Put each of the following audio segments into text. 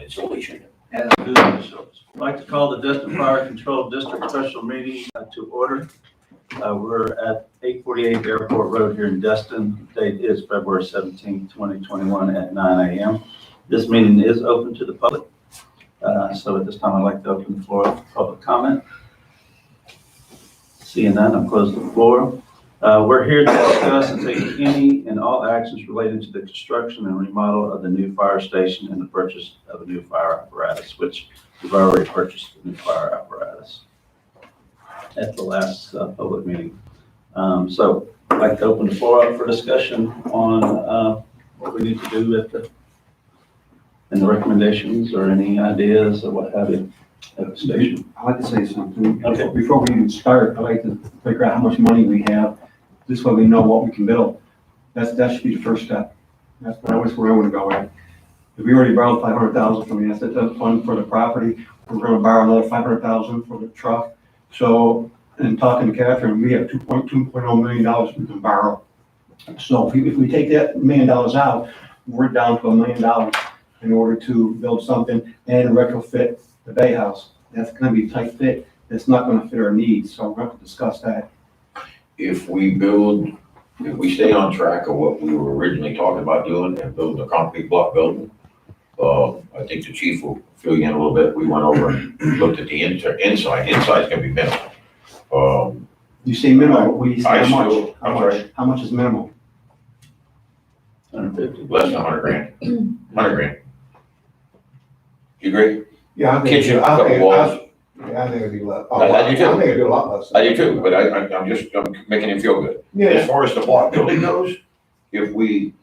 insulation. And business. I'd like to call the Destin Fire Control District special meeting to order. We're at 848 Airport Road here in Destin. Date is February 17, 2021 at 9 a.m. This meeting is open to the public. So at this time, I'd like to open the floor for public comment. Seeing none, I'll close the floor. We're here to discuss and take any and all actions related to the construction and remodel of the new fire station and the purchase of a new fire apparatus, which we've already purchased a new fire apparatus at the last public meeting. So I'd like to open the floor up for discussion on what we need to do and the recommendations or any ideas or what have you at the station. I'd like to say something. Okay. Before we even start, I'd like to figure out how much money we have. This way we know what we can build. That should be the first step. That's where I want to go at. If we already borrowed $500,000 from the asset fund for the property, we're going to borrow another $500,000 for the truck. So, in talking to Catherine, we have $2.2 million we can borrow. So if we take that $1 million out, we're down to $1 million in order to build something and retrofit the bay house. That's going to be tight fit. It's not going to fit our needs. So we're going to have to discuss that. If we stay on track of what we were originally talking about doing and build a concrete block building, I think the chief will fill you in a little bit. We went over and looked at the inside. Inside's gonna be minimal. You say minimal, we say how much? I'm sorry. How much is minimal? 150. Less than 100 grand. 100 grand. You agree? Yeah, I think, Kitchen, I couple think, walls. I think it'd be less. I do too. I think it'd be a lot less. I do too, but I'm making him feel good. Yeah, As far as the block building goes, if we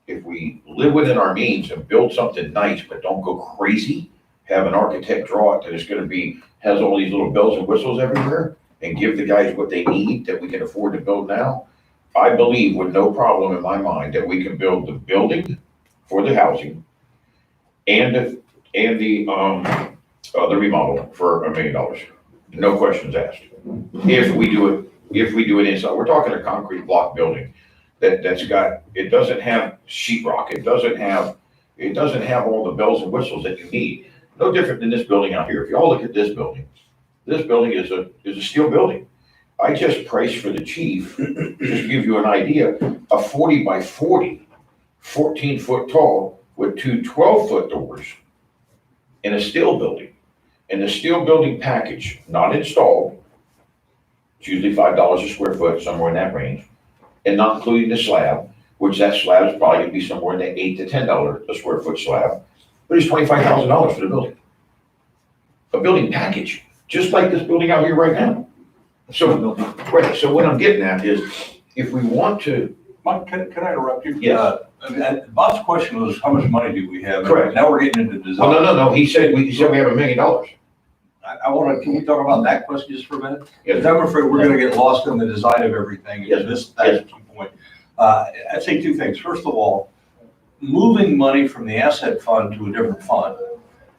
live within our means and build something nice, but don't go crazy, have an architect draw it that is gonna be, has all these little bells and whistles everywhere, and give the guys what they need that we can afford to build now, I believe with no problem in my mind that we can build the building for the housing and the remodel for $1 million. No questions asked. If we do it inside, we're talking a concrete block building it doesn't have sheetrock. It doesn't have all the bells and whistles that you need. No different than this building out here. If y'all look at this building is a steel building. I just priced for the chief, just to give you an idea, a 40 by 40, 14 foot tall with two 12-foot doors in a steel building. And the steel building package, not installed, it's usually $5 a square foot, somewhere in that range, and not including the slab, which that slab is probably gonna be somewhere in the $8 to $10 a square foot slab, but it's $25,000 for the building. A building package, just like this building out here right now. So what I'm getting at is, if we want to. Mike, can I interrupt you? Yes. Bob's question was, how much money do we have? Correct. Now we're getting into design. Oh, no, he said we have $1 million. I want to, can we talk about that question just for a minute? Yes. Because I'm afraid we're going to get lost in the design of everything. Yes. That's the key point. I'd say two things. First of all, moving money from the asset fund to a different fund,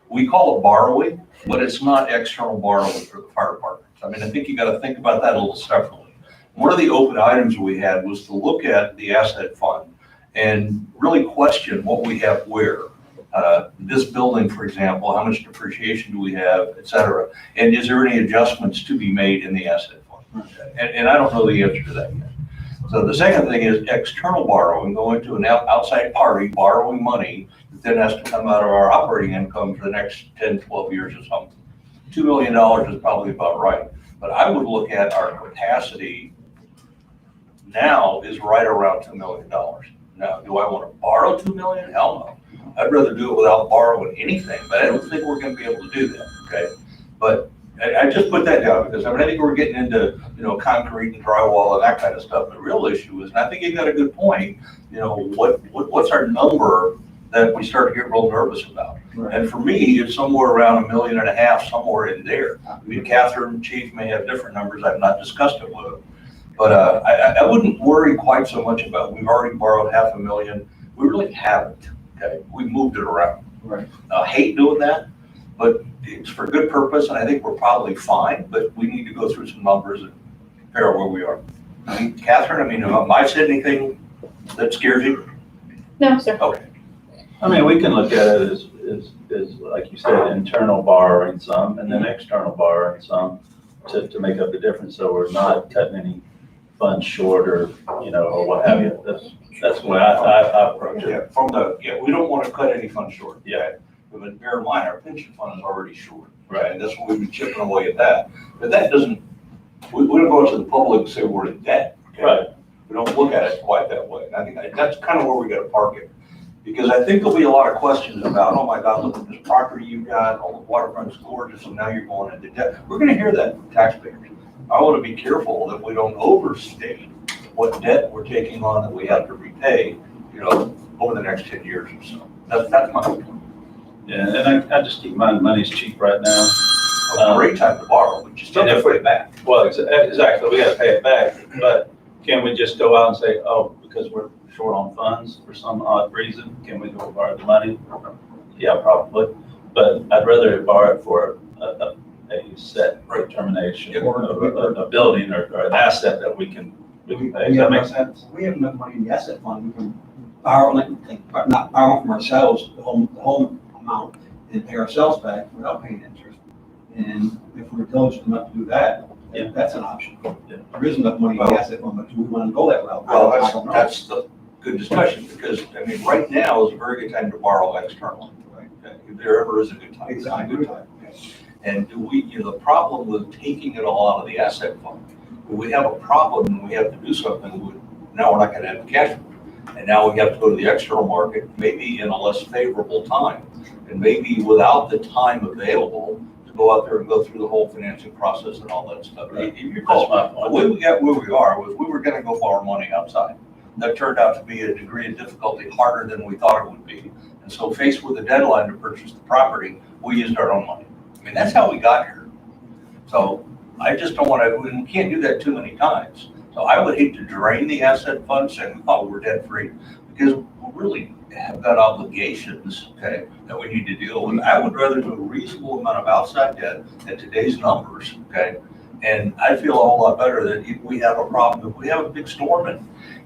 we call it borrowing, but it's not external borrowing for the fire department. I mean, I think you got to think about that a little separately. One of the open items we had was to look at the asset fund and really question what we have where. This building, for example, how much depreciation do we have, et cetera? And is there any adjustments to be made in the asset fund? And I don't know the answer to that yet. So the second thing is external borrowing, going to an outside party, borrowing money that then has to come out of our operating income for the next 10, 12 years or something. $2 million is probably about right. But I would look at our capacity now is right around $2 million. Now, do I want to borrow $2 million? Hell no. I'd rather do it without borrowing anything, but I don't think we're going to be able to do that, okay? But I just put that down because I think we're getting into, concrete and drywall and that kind of stuff. The real issue is, and I think you got a good point, what's our number that we start to get real nervous about? Right. And for me, it's somewhere around $1.5 million, somewhere in there. I mean, Catherine, Chief may have different numbers. I've not discussed it with them. But I wouldn't worry quite so much about, we've already borrowed $500,000. We really haven't, okay? We moved it around. Right. I hate doing that, but it's for good purpose, and I think we're probably fine, but we need to go through some numbers and figure out where we are. Catherine, have I said anything that scares you? No, sir. Okay. I mean, we can look at it as is like you said, internal borrowing some and then external borrowing some to make up the difference. So we're not cutting any funds short or, or what have you. That's the way I approach it. We don't want to cut any funds short. Yeah. But bear in mind, our pension fund is already short. Right. And that's what we've been chipping away at that. But that doesn't, we don't go out to the public and say we're in debt. Okay? Right. We don't look at it quite that way. And I think that's kind of where we got to park it. Because I think there'll be a lot of questions about, oh my God, look at this property you got, all the waterfront's gorgeous, and now you're going into debt. We're going to hear that from taxpayers. I want to be careful that we don't overstate what debt we're taking on that we have to repay, over the next 10 years or so. That's my point. Yeah, and I just keep in mind, money's cheap right now. A great time to borrow, we just don't have to pay it back. Well, exactly, we gotta pay it back, but can we just go out and say, oh, because we're short on funds for some odd reason, can we go borrow the money? Yeah, probably, but I'd rather borrow it for a set determination of a building or an asset that we can pay. Does that make sense? We have enough money in the asset fund, we can borrow, not borrow from ourselves, the whole amount, and pay ourselves back without paying interest. And if we're diligent enough to do that, Yeah. that's an option. Yeah. There is enough money in the asset fund, but do we want to go that route? Well, I don't know. that's the good discussion, because, right now is a very good time to borrow externally. Right. Okay? If there ever is a good time. Exactly. And the problem with taking it all out of the asset fund, when we have a problem and we have to do something, now we're not gonna have the cash flow. And now we have to go to the external market, maybe in a less favorable time, and maybe without the time available to go out there and go through the whole financing process and all that stuff. Right. If you recall, That's my the point. way we got where we are was we were gonna go borrow money outside. That turned out to be a degree of difficulty harder than we thought it would be. And so faced with a deadline to purchase the property, we used our own money. That's how we got here. So I just don't want to, we can't do that too many times. So I would hate to drain the asset fund saying, oh, we're debt free, because we really have got obligations, okay, that we need to deal with. I would rather do a reasonable amount of outside debt at today's numbers, okay? And I feel a whole lot better that if we have a problem, if we have a big storm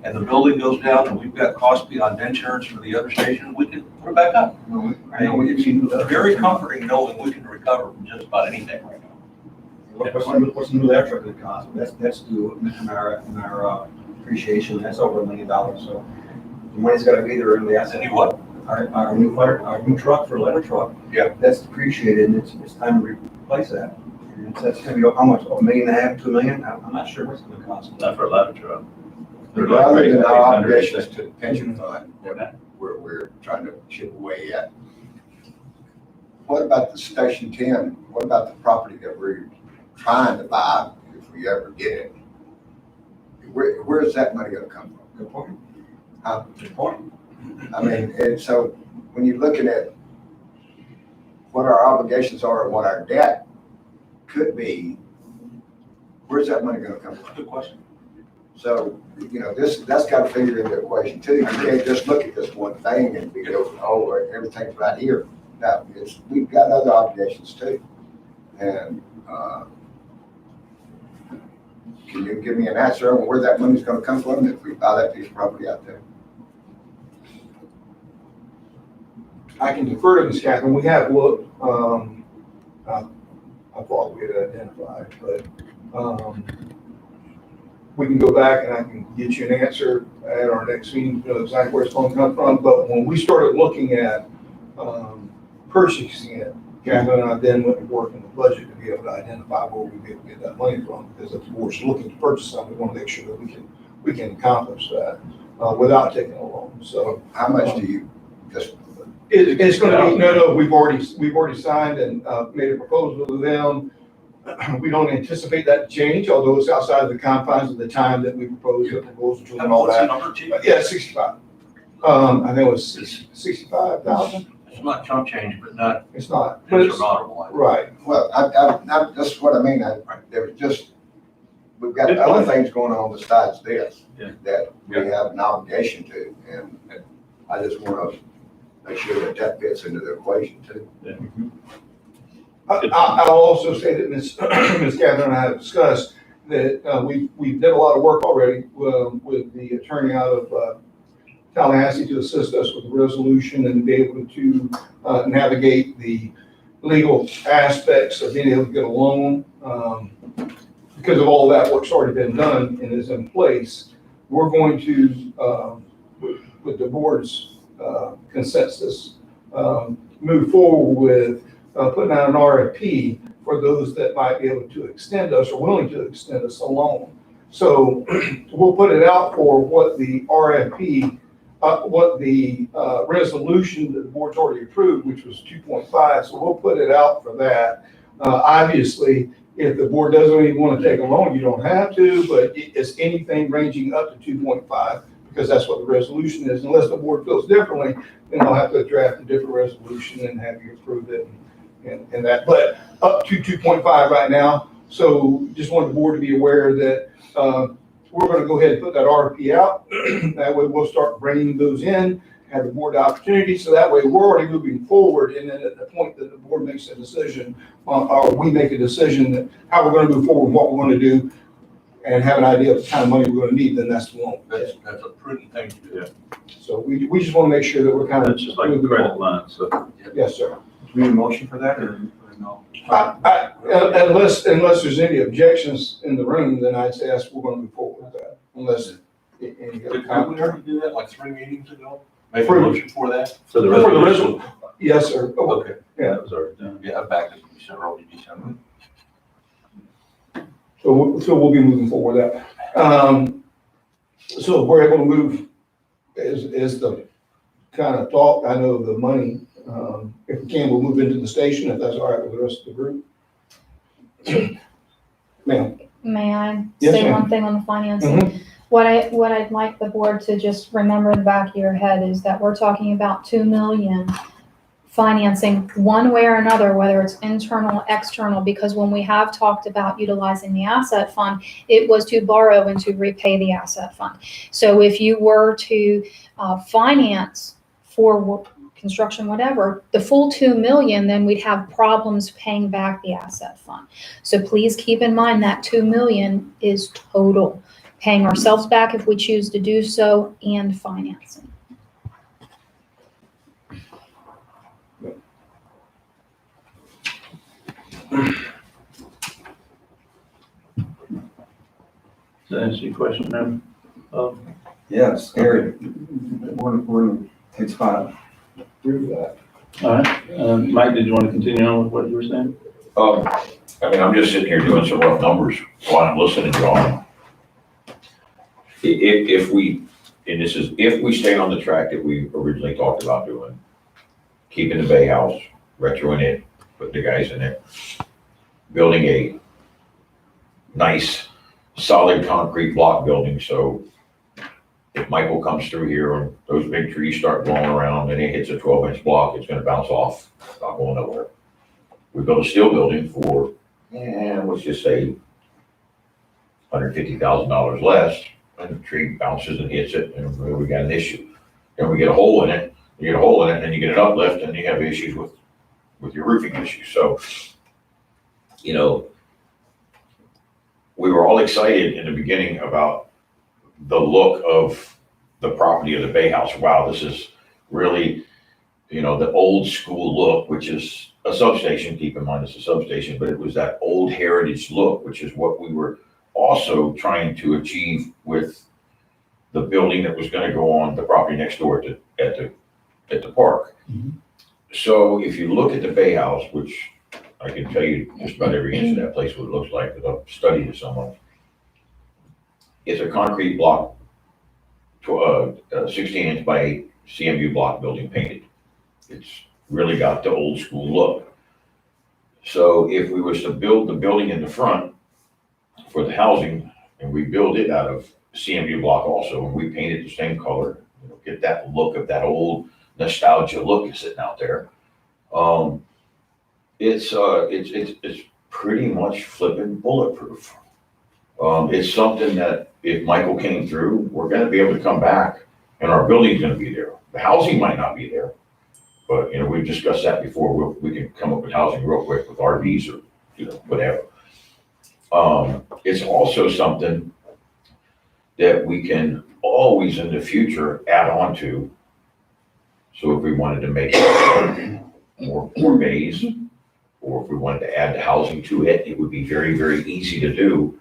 and the building goes down and we've got cost beyond insurance for the other station, we can put it back up. I know what you mean. It's very comforting knowing we can recover from just about anything right now. What's the new electric gonna cost? That's due in our appreciation, that's over $1 million, so the money's gotta be there in the asset. And you what? Our new truck for ladder truck. Yeah. That's depreciated, and it's time to replace that. And that's gonna be, how much, $1.5 million, $2 million? I'm not sure what's gonna cost. Not for a ladder truck. Rather than our 800. obligations to the pension fund, that we're trying to chip away at. What about the Station 10? What about the property that we're trying to buy if we ever get it? Where is that money gonna come from? Good point. Huh? Good point. I mean, and so when you're looking at what our obligations are and what our debt could be, where's that money gonna come from? Good question. So, that's got to figure in the equation too. You can't just look at this one thing and be, oh, everything's right here. No, we've got other obligations too. And, can you give me an answer on where that money's gonna come from if we buy that piece of property out there? I can defer to Ms. Catherine. We have looked, I thought we had identified, but, we can go back and I can get you an answer at our next meeting, exactly where it's going to come from. But when we started looking at, purchasing it, Catherine and I then went to work in the budget to be able to identify where we'd be able to get that money from. Because if we're looking to purchase something, we want to make sure that we can accomplish that, without taking a loan. So, How much do you just, it's gonna be, no, we've already signed and, made a proposal to them. We don't anticipate that to change, although it's outside of the confines of the time that we proposed the proposal to them and all What's the that. number, Chief? But yeah, 65. I think it was 65,000. It's not chump change, but not It's not, but it's, insurmountable. right. well, that's what I mean. There was just, we've got Good other point. things going on besides this Yeah. that we have an obligation to. And I just want to make sure that fits into the equation too. I'll also say that Ms. Catherine and I have discussed that we've done a lot of work already with the attorney out of Tallahassee to assist us with the resolution and to be able to navigate the legal aspects of being able to get a loan. Because of all that work's already been done and is in place, we're going to, with the board's consensus, move forward with putting out an RFP for those that might be able to extend us or willing to extend us a loan. So we'll put it out for what the RFP, what the resolution that the board's already approved, which was 2.5. So we'll put it out for that. Obviously, if the board doesn't even want to take a loan, you don't have to, but it's anything ranging up to 2.5 because that's what the resolution is. Unless the board feels differently, then I'll have to draft a different resolution and have you approve it and that. But up to 2.5 right now. So just want the board to be aware that we're going to go ahead and put that RFP out. That way we'll start bringing those in, have the board the opportunity. So that way we're already moving forward. And then at the point that the board makes a decision, or we make a decision that how we're going to move forward, what we're going to do, and have an idea of the kind of money we're going to need, then that's the loan. That's a prudent thing to do. So we just want to make sure that we're kind of. It's just like a credit line, so. Yes, sir. Do we need a motion for that or no? Unless there's any objections in the room, then I'd say yes, we're going to move forward with that. Unless any other Did we comments. already do that like 3 meetings ago? Make a For- motion for that? For the For the resolution, resolution. Yes, sir. Oh, Okay. Yeah. that was already done. Yeah, back in December, early December. So we'll be moving forward with that. So we're able to move is the kind of talk. I know the money. If we can, we'll move into the station if that's all right with the rest of the group. Ma'am. May I Yes, say ma'am. one thing on the financing? What I'd like the board to just remember in the back of your head is that we're talking about 2 million financing one way or another, whether it's internal, external, because when we have talked about utilizing the asset fund, it was to borrow and to repay the asset fund. So if you were to finance for construction, whatever, the full 2 million, then we'd have problems paying back the asset fund. So please keep in mind that 2 million is total, paying ourselves back if we choose to do so and financing. Does that answer your question, ma'am? Yeah, it's scary. We're in page 5. Agree with that. All right, Mike, did you want to continue on with what you were saying? I mean, I'm just sitting here doing some rough numbers while I'm listening to y'all. If we, and this is, if we stay on the track that we originally talked about doing, keeping the Bay House, retroing it, put the guys in it, building a nice, solid concrete block building, so if Michael comes through here and those big trees start blowing around and it hits a 12-inch block, it's gonna bounce off, it's not going nowhere. We built a steel building for, let's just say $150,000 less, and the tree bounces and hits it, and we got an issue. Then we get a hole in it, and then you get an uplift, and you have issues with your roofing issues. So, you know, we were all excited in the beginning about the look of the property of the Bay House. Wow, this is really, you know, the old school look, which is a substation. Keep in mind it's a substation, but it was that old heritage look, which is what we were also trying to achieve with the building that was going to go on the property next door at the park. Mhm. So if you look at the Bay House, which I can tell you just about every inch of that place what it looks like, because I've studied it so much. It's a concrete block, 16-inch by 8 CMU block building painted. It's really got the old school look. So if we was to build the building in the front for the housing, and we build it out of CMU block also, and we paint it the same color, you know, get that look of that old nostalgia look sitting out there. It's pretty much flipping bulletproof. It's something that if Michael came through, we're gonna be able to come back and our building's gonna be there. The housing might not be there, but, you know, we've discussed that before. We can come up with housing real quick with RVs or, you know, whatever. It's also something that we can always in the future add on to. So if we wanted to make it more bays, or if we wanted to add the housing to it, it would be very, very easy to do.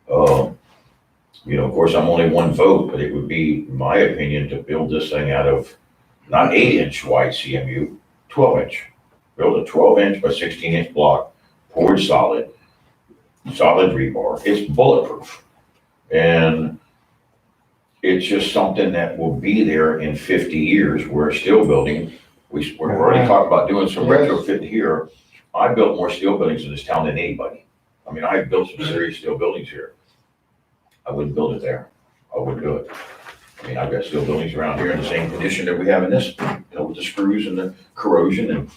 Of course, I'm only one vote, but it would be, in my opinion, to build this thing out of not 8-inch wide CMU, 12-inch. Build a 12-inch by 16-inch block, poured solid rebar. It's bulletproof. And it's just something that will be there in 50 years. We're still building. We're already talking about doing some retrofit here. I built more steel buildings in this town than anybody. I mean, I built some serious steel buildings here. I wouldn't build it there. I wouldn't do it. I mean, I've got steel buildings around here in the same condition that we have in this, with the screws and the corrosion, and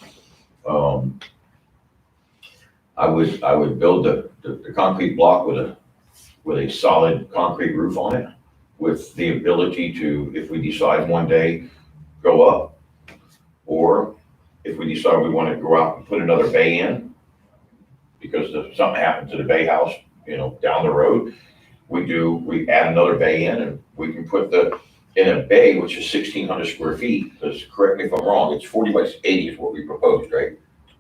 I would build the concrete block with a solid concrete roof on it, with the ability to, if we decide one day, go up, or if we decide we want to go out and put another bay in, because if something happened to the bay house, down the road, we add another bay in, and we can put in a bay, which is 1,600 square feet, because correct me if I'm wrong, it's 40 by 80 is what we proposed, right?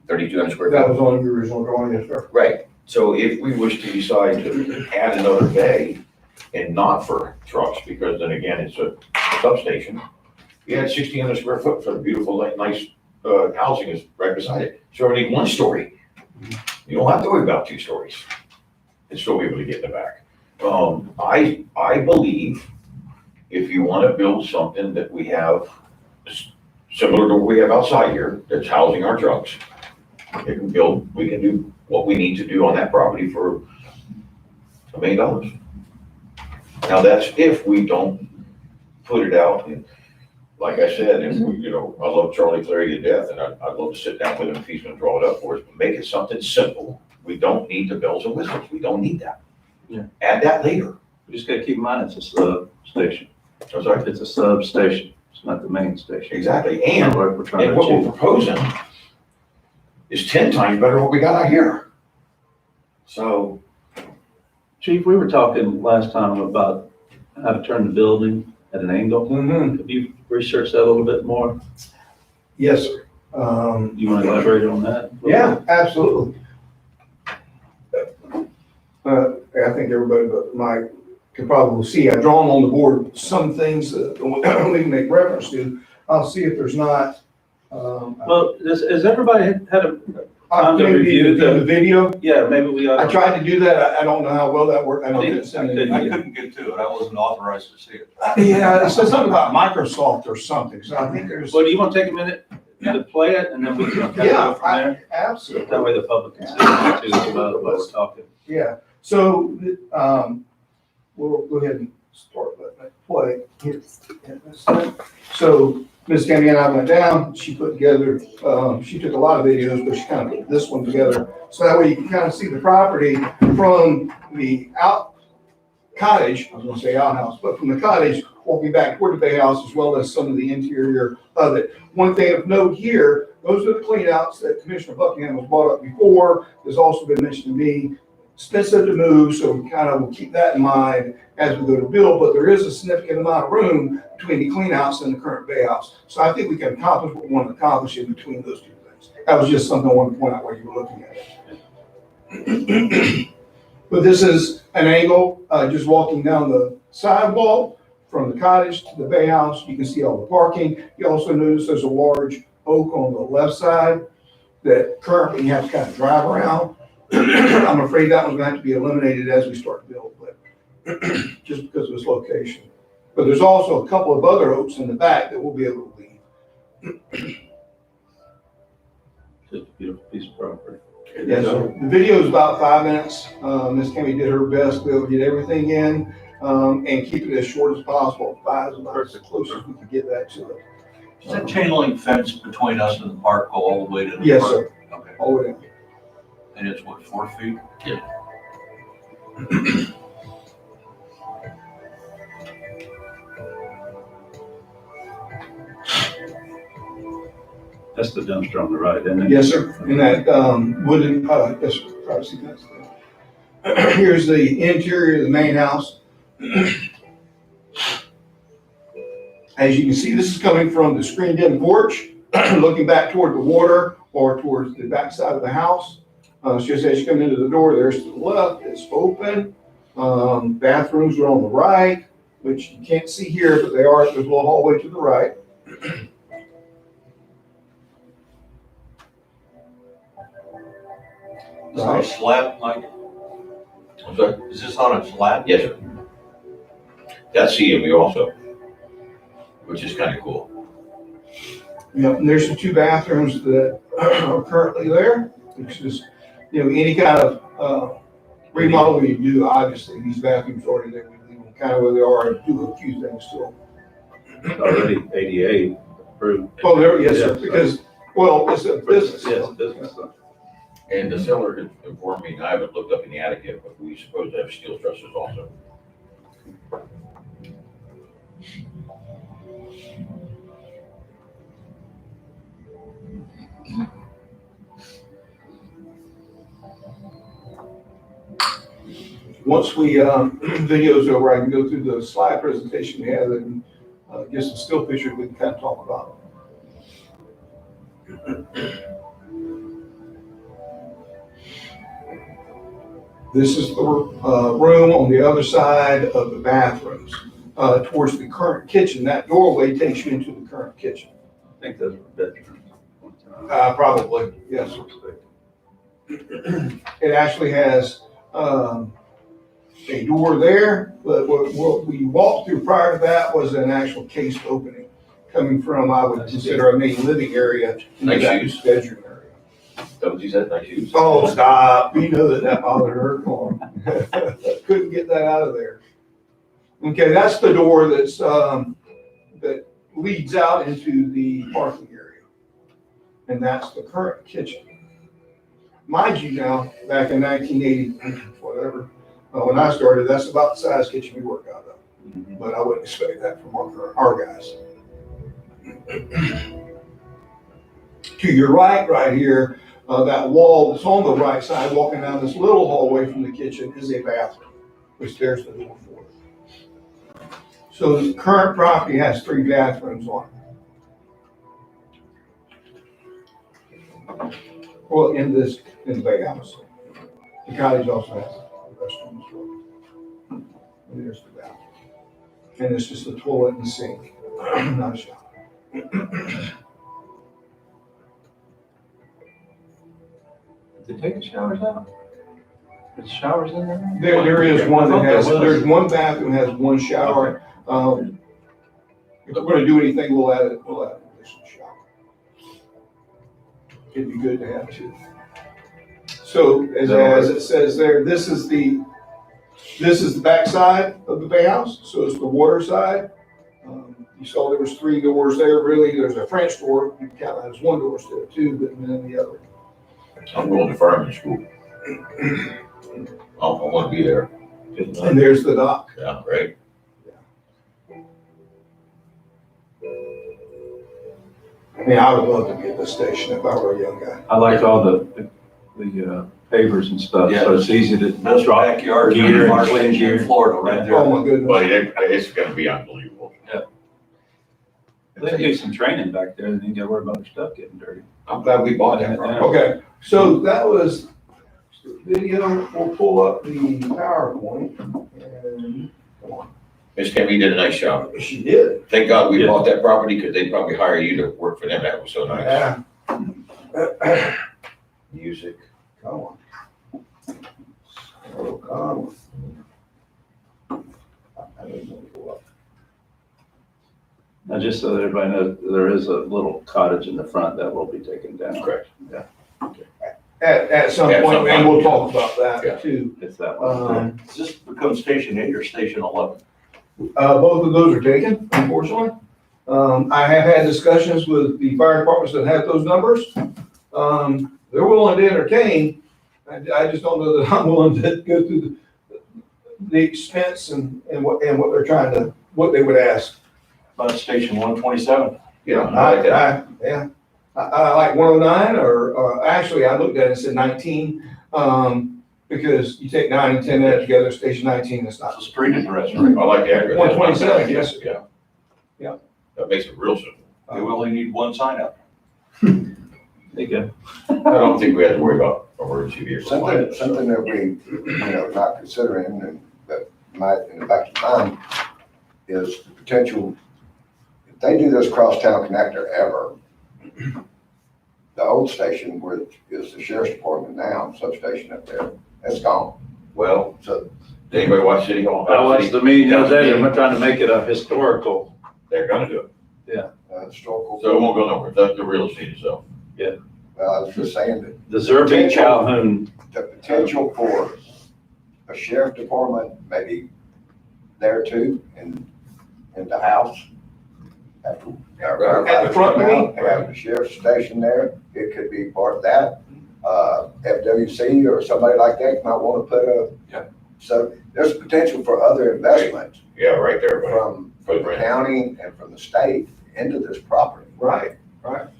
3,200 square feet. That was on the original drawing, yes, sir. Right, so if we wish to decide to add another bay, and not for trucks, because then again, it's a substation, you had 1,600 square foot for the beautiful, nice, housing is right beside it, so we need one story. You don't have to worry about 2 stories, and still be able to get in the back. I believe if you want to build something that we have similar to what we have outside here, that's housing our trucks, we can do what we need to do on that property for $1 million. Now, that's if we don't put it out, and like I said, if we, I love Charlie Clary to death, and I'd love to sit down with him if he's gonna draw it up for us, but make it something simple. We don't need the bells and whistles. We don't need that. Yeah. Add that later. We just gotta keep in mind, it's a substation. I'm sorry. It's a substation. It's not the main station. Exactly, and What we're trying to what we're achieve. proposing is 10 times better than what we got out here. So, Chief, we were talking last time about how to turn the building at an angle. Mm-hmm. Have you researched that a little bit more? Yes, sir. You want to elaborate on that? Yeah, absolutely. I think everybody but Mike can probably see, I've drawn on the board some things that we can make reference to. I'll see if there's not. Well, has everybody had a, Opportunity review to view the video. yeah, maybe we ought I to. tried to do that. I don't know how well that worked. I know it's I couldn't get to it. I wasn't authorized to see it. Yeah, it says something about Microsoft or something, so I think there's. Well, do you want to take a minute to play it, and then we can kind of go from there? Absolutely. That way the public can see it too, about what we're talking. Yeah, so, we'll go ahead and start that play. Here. So, Ms. Tammy and I went down, she put together, she took a lot of videos, but she kind of put this one together. So that way you can kind of see the property from the cottage, I was gonna say outhouse, but from the cottage, walking back toward the bay house, as well as some of the interior of it. One thing of note here, those are the cleanouts that Commissioner Buckingham has brought up before. There's also been mentioned to me, expensive to move, so we kind of will keep that in mind as we go to build, but there is a significant amount of room between the cleanouts and the current bay house. So I think we can accomplish what we want to accomplish in between those 2 things. That was just something I wanted to point out while you were looking at it. But this is an angle, just walking down the sidewalk from the cottage to the bay house. You can see all the parking. You also notice there's a large oak on the left side that currently you have to kind of drive around. I'm afraid that one's going to have to be eliminated as we start to build, but just because of its location. But there's also a couple of other oaks in the back that we'll be able to leave. Just a beautiful piece of property. Yes, sir. The video is about 5 minutes. Ms. Kimmy did her best to be able to get everything in, and keep it as short as possible. 5 is about as close as we could get that to it. Is that chain link fence between us and the park go all the way to the? Yes, park? sir. Okay, All the way down. and it's what, 4 feet? That's the dumpster on the right, isn't it? Yes, sir. In that wooden, yes, sir. Privacy fence there. Here's the interior of the main house. As you can see, this is coming from the screened-in porch, looking back toward the water. or towards the back side of the house. It's just as you come into the door, there's to the left, it's open. Bathrooms are on the right, which you can't see here, but they are, there's a little hallway to the right. Is this on a slab, Mike? I'm sorry? Is this on a slab? Yes, sir. That's CMU also, which is kind of cool. Yep, and there's the two bathrooms that are currently there, which is, any kind of remodel we do, obviously, these bathrooms are already there, we leave them kind of where they are and do a few things to them. Already ADA approved. Oh, there, yes, sir, Yeah. because, well, it's a business. Yeah, it's a business. And the seller had informed me, and I haven't looked up in the attic yet, but we supposed to have steel trusses also. Once we, video's over, I can go through the slide presentation we had and get some still pictures we can kind of talk about. This is the room on the other side of the bathrooms, towards the current kitchen. That doorway takes you into the current kitchen. I think those were bedrooms. Probably, yes. It actually has a door there, but what we walked through prior to that was an actual cased opening coming from, I would consider, a main living area into Nice that use. bedroom area. That what you said, nice shoes? Oh, stop. You know that bothered her. Come on. Couldn't get that out of there. Okay, that's the door that's, that leads out into the parking area. And that's the current kitchen. Mind you now, back in 1980, whatever, when I started, that's about the size kitchen we work out of. But I wouldn't expect that from our guys. To your right here, that wall that's on the right side, walking down this little hallway from the kitchen, is a bathroom, which there's the door for it. So the current property has 3 bathrooms on it. Well, in the big house. The cottage also has a restroom as well. And there's the bathroom. And it's just a toilet and sink, not a shower. Did they take the showers out? There's showers in there? There is one that has, I thought there was. there's one bathroom has one shower. If we're gonna do anything, we'll add an additional shower. It'd be good to have 2. So as it says there, this is the backside of the bay house, so it's the water side. You saw there was 3 doors there, really, there's a French door, you can count that as 1 door instead of 2, but then the other. I'm going to fireman school. I want to be there. And there's the dock. Yeah, right? I mean, I would love to be at this station if I were a young guy. I liked all the pavers and stuff, so it's easy to Most drop backyards gear in and our clean station in gear. Florida, right there. Oh, my goodness. But it's gonna be unbelievable. They can do some training back there, then you gotta worry about their stuff getting dirty. I'm glad we bought that property. Okay, so that was video. We'll pull up the PowerPoint. And come on. Miss Tammy did a nice job. She did. Thank God we Yeah. bought that property, because they'd probably hire you to work for them. That was so nice. Yeah. Music. Come on. Oh, come on. I don't know what to pull up. Now, just so that everybody knows, there is a little cottage in the front that will be taken down. Correct. At some At point, some and we'll point. talk about Yeah. that too. It's that one. Does this become Station 8 or Station 11? Both of those are taken, unfortunately. I have had discussions with the fire departments that have those numbers. They're willing to entertain. I just don't know that I'm willing to go through the expense and what they're trying to, what they would ask. About Station 127? Yeah, I like 109 or actually I looked at it and said 19. Because you take 9 and 10 added together, Station 19, it's That's not. a street address, right? I like the address. 127, yes. Yeah. Yeah. That makes it real simple. We only need one sign out. There you go. I don't think we have to worry about emergency vehicle Something, finance. something that we, not considering and that might, in the back of mind, is the potential, if they do this crosstown connector ever, the old station where is the sheriff's department now, substation up there, that's gone. Well, So did anybody watch City Hall? I watched the meeting the other day, they're trying to make it a historical. They're gonna do it. historical. So it won't go nowhere. The real estate itself. Well, I was just saying that The Zerby Calhoun, the potential for a sheriff department, maybe there too, in the house. After, At the front, maybe? have the sheriff's station there, it could be part of that. FWC or somebody like that might want to put Yeah. so there's potential for other investments Yeah, right there, buddy. from the Footprint. county and from the state into this property. Right.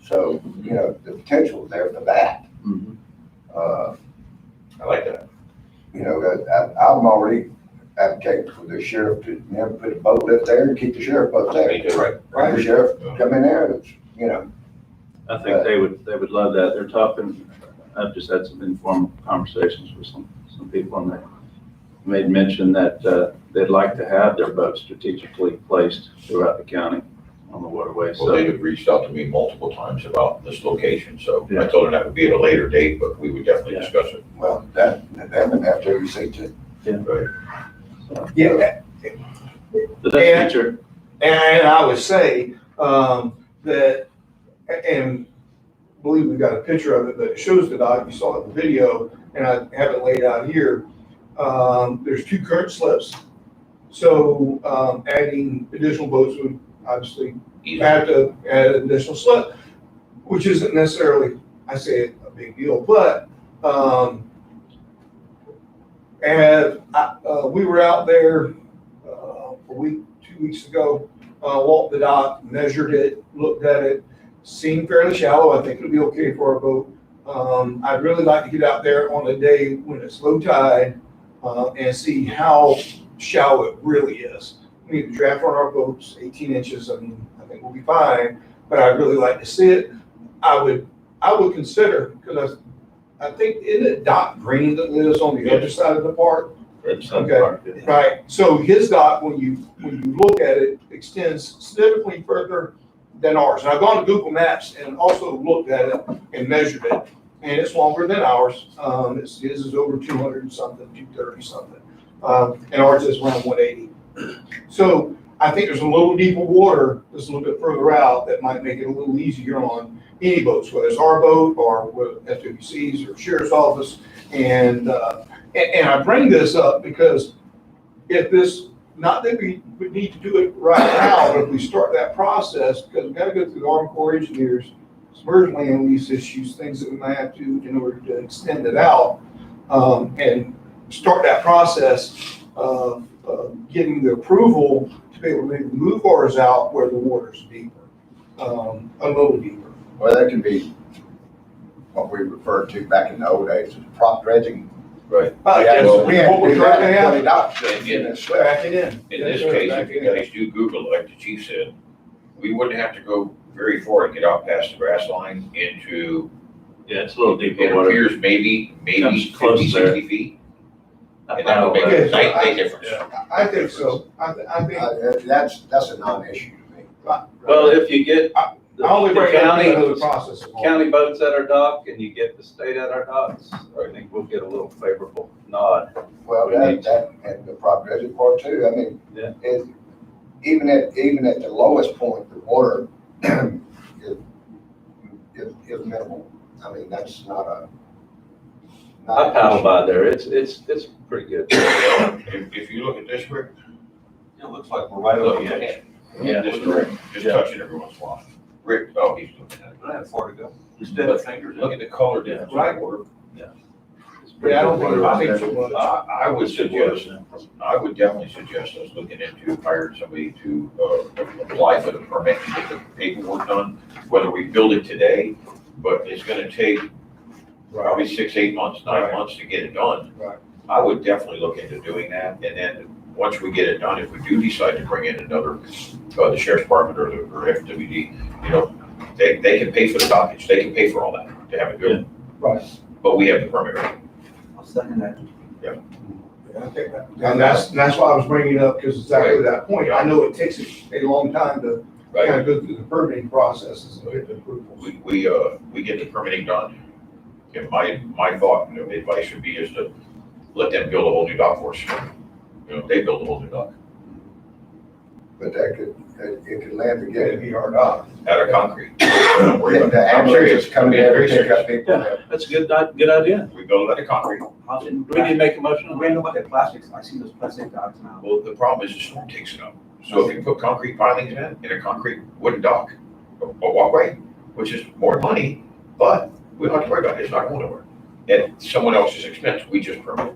So, the potential is there for that. Mhm. I like that. I'm already advocating for the sheriff to never put a boat lift there and keep the sheriff boat there. Me too. Right, the sheriff come in there, it's, I think they would love that. They're talking, I've just had some informal conversations with some people and they made mention that, they'd like to have their boats strategically placed throughout the county on the waterway. Well, they So, had reached out to me multiple times about this location, so I Yeah. told them that would be at a later date, but we would definitely Yeah. discuss it. well, them and FWC too. Right. Yeah, but that's future. and I would say, that, and I believe we got a picture of it, but it shows the dock, you saw it in the video, and I have it laid out here. There's 2 current slips. So, adding additional boats would obviously Easy. have to add an additional slip, which isn't necessarily, I say, a big deal, but, we were out there, a week, 2 weeks ago, walked the dock, measured it, looked at it, seemed fairly shallow. I think it'll be okay for a boat. I'd really like to get out there on a day when it's low tide, and see how shallow it really is. We need to draft on our boats, 18 inches, I think we'll be fine, but I'd really like to see it. I would consider, because I think, isn't it Doc Green that lives on the other side of the park? Okay. Right, so his dock, when you look at it, extends significantly further than ours. And I've gone to Google Maps and also looked at it and measured it, and it's longer than ours. His is over 200 and something, 230 something, and ours is around 180. So I think there's a little deeper water that's a little bit further out that might make it a little easier on any boats, whether it's our boat or with FWC's or sheriff's office. And I bring this up because if this, not that we would need to do it right now, but if we start that process, because we've got to go through the Army Corps of Engineers, submerged land lease issues, things that we might have to in order to extend it out, and start that process of getting the approval to be able to maybe move ours out where the water's deeper, a little deeper. Well, that can be what we referred to back in the old days, as prop dredging. Right. That's well, what we're trying to have. Back it in. In this case, if you guys do Google, like the chief said, we wouldn't have to go very far and get out past the grass line into, Yeah, it's a little it deeper water. appears maybe Comes 50, close there. 60 feet. I And that would make Okay, a so night difference. I think so. I think, That's a non-issue to me. Well, if you get the I only bring it up because of the county, process. county boats at our dock and you get the state at our docks, I think we'll get a little favorable nod. Well, We need that, and the prop dredging part too, I mean, Yeah. even at the lowest point, the water is minimal. I mean, that's not a. I paddle by there, it's pretty good. If you look at this, Rick, It looks like we're right look over the at edge. it. Yeah, just touching every once in a while. Rick, oh, he's looking at it. I have far to go. Just dead fingers. Look at the color difference. Right. It's pretty Yeah, I don't good think, water I think out so there. much. I would suggest, I would definitely suggest us looking into hiring somebody to, apply for the permit and get the paperwork done, whether we build it today, but it's gonna take probably 6, 8 months, 9 Right. months to get it done. Right. I would definitely look into doing that, and then, once we get it done, if we do decide to bring in another, the sheriff's department or FWD, they can pay for the dockage, they can pay for all that. to have it built. Right. But we have the permit. I'll second that. I think that- And that's why I was bringing it up, because exactly that point. I know it takes a long time to kind of go through the permitting processes and get the approvals. We get the permitting done. And my thought, advice would be is to let them build a whole new dock for us. They build a whole new dock But it could land It'd again. be hard on. out of concrete. Don't worry about The it. I'm ambulance serious. is coming I'm in very to pick up serious. people. Yeah, that's a good idea. We build it out of concrete. Do we need to make a motion on We know that? about that plastics, I see those plastic docks now. Well, the problem is the storm takes it up. So if you put concrete pilings in a concrete wooden dock, a walkway, which is more money, but we don't have to worry about it. It's not going nowhere. At someone else's expense, we just permit,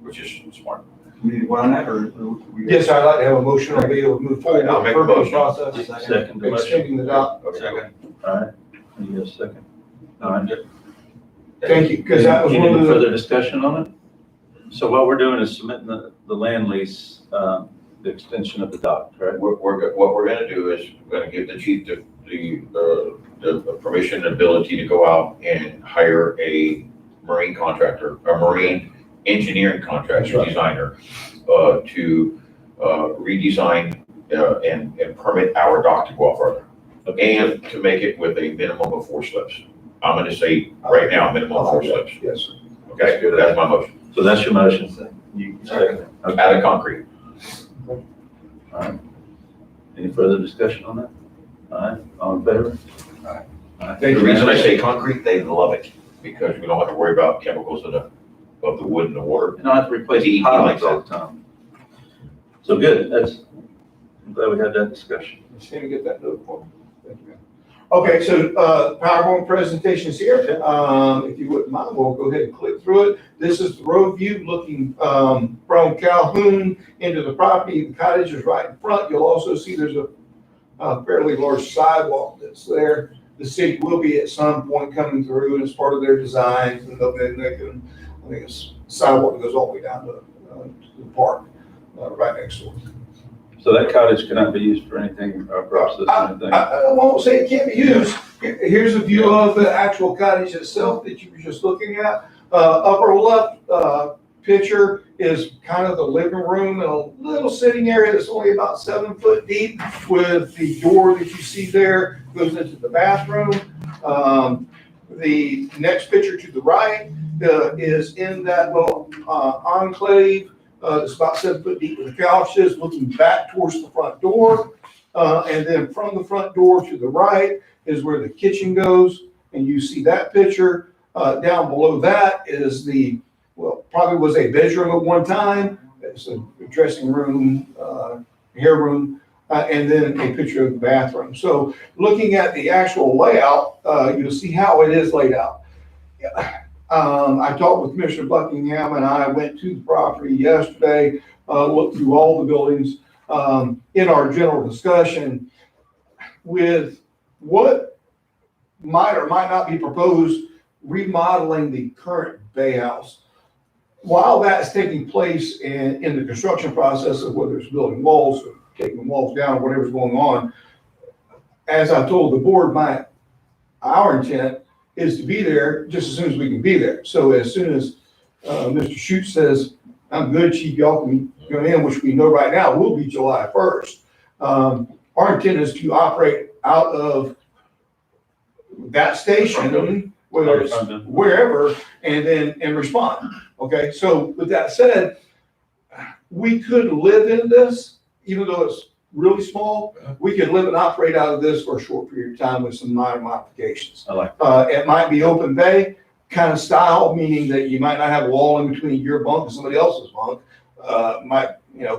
which is smart. We need to vote on that, or? we- Yes, I'd like to have a motion on being able to move forward with I'll the make a permitting motion. process, Second the motion. extending the dock. Okay. All right, you get a second. All right. Thank you, because that was one Any of the, further discussion on it? So what we're doing is submitting the land lease, the extension of the dock, right? What we're gonna do is, we're gonna give the chief the permission and ability to go out and hire a marine contractor, a marine engineering contractor, That's right. designer, to redesign and permit our dock to go out further. And to make it with a minimum of 4 slips. I'm gonna say right now, minimum of 4 slips. yes, sir. Okay, that's my motion. So that's your motion. You second it. Out Okay. of concrete. All right. Any further discussion on that? All right, all in favor? Aye. All right. The reason I say concrete, they love it, because we don't have to worry about chemicals of the wood and the water. You don't have to replace The the DEP pilots likes all the time. So good, I'm glad we had that discussion. Just gonna get that note for me. Thank you. Okay, so, PowerPoint presentation's here. If you wouldn't mind, we'll go ahead and click through it. This is the road view looking, from Calhoun into the property. The cottage is right in front. You'll also see there's a fairly large sidewalk that's there. The city will be at some point coming through, and as part of their designs, and they can, I think it's sidewalk that goes all the way down to the park, right next door. So that cottage cannot be used for anything, or purposes or anything? I won't say it can't be used. Here's a view of the actual cottage itself that you were just looking at. Upper left picture is kind of the living room and a little sitting area that's only about 7 foot deep, with the door that you see there goes into the bathroom. The next picture to the right is in that little enclave. It's about 7 foot deep with the couches, looking back towards the front door. And then from the front door to the right is where the kitchen goes. And you see that picture. Down below that is probably was a bedroom at one time. It's a dressing room, hair room, and then a picture of the bathroom. So looking at the actual layout, you'll see how it is laid out. I talked with Commissioner Buckingham, and I went to the property yesterday, looked through all the buildings. In our general discussion with what might or might not be proposed, remodeling the current Bay House. While that's taking place in the construction process of whether it's building walls or taking walls down, or whatever's going on, as I told the board, our intent is to be there just as soon as we can be there. So as soon as Mr. Shute says, I'm good, chief, y'all can go in, which we know right now will be July 1st. Our intent is to operate out of that station, whether it's wherever, and respond. Okay, so with that said, we could live in this, even though it's really small. We could live and operate out of this for a short period of time with some minor modifications. I like It might be open bay kind of style, meaning that you might not have a wall in between your bunk and somebody else's bunk.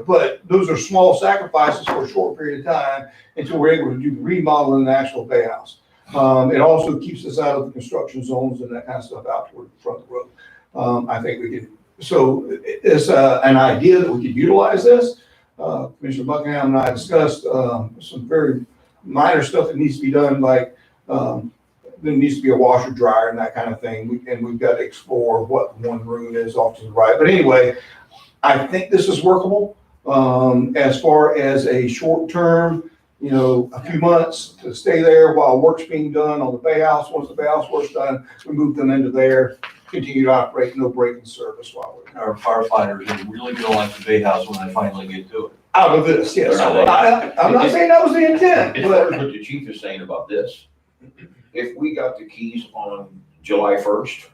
But those are small sacrifices for a short period of time until we're able to do the remodel in the actual bay house. It also keeps us out of the construction zones and that kind of stuff out toward the front of the road. I think we could, so it's an idea that we could utilize this. Commissioner Buckingham and I discussed some very minor stuff that needs to be done, like there needs to be a washer dryer and that kind of thing. And we've got to explore what one room is off to the right. But anyway, I think this is workable as far as a short term a few months to stay there while work's being done on the bay house. Once the bay house work's done, we move them into there, continue to operate, no break-in service while we're Our firefighters are really gonna like the Bay House when they finally get to it. out of this, yes. They're not I'm not saying that was the intent, As far but as what the chief is saying about this, if we got the keys on July 1st,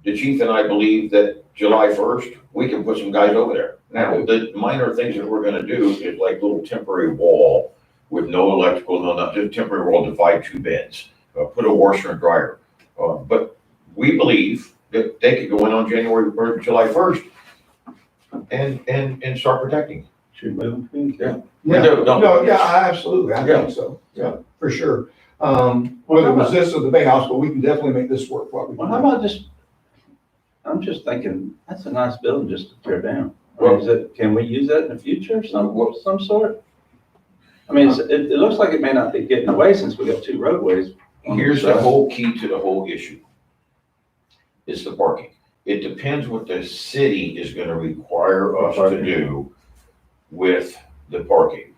the chief and I believe that July 1st, we can put some guys over there. Now, the minor things that we're gonna do is like little temporary wall with no electrical, no, not just temporary wall, divide two beds, put a washer and dryer. But we believe that they could go in on January or July 1st and start protecting. Should move things. yeah, No. yeah, absolutely, I think so, yeah, for sure. Whether it was this or the bay house, but we can definitely make this work. Well, how about just, I'm just thinking, that's a nice building just to tear down. I mean, can we use that in the future, some sort? I mean, it looks like it may not be getting away since we got two roadways. Here's the whole key to the whole issue. It's the parking. It depends what the city is gonna require us to do with the parking.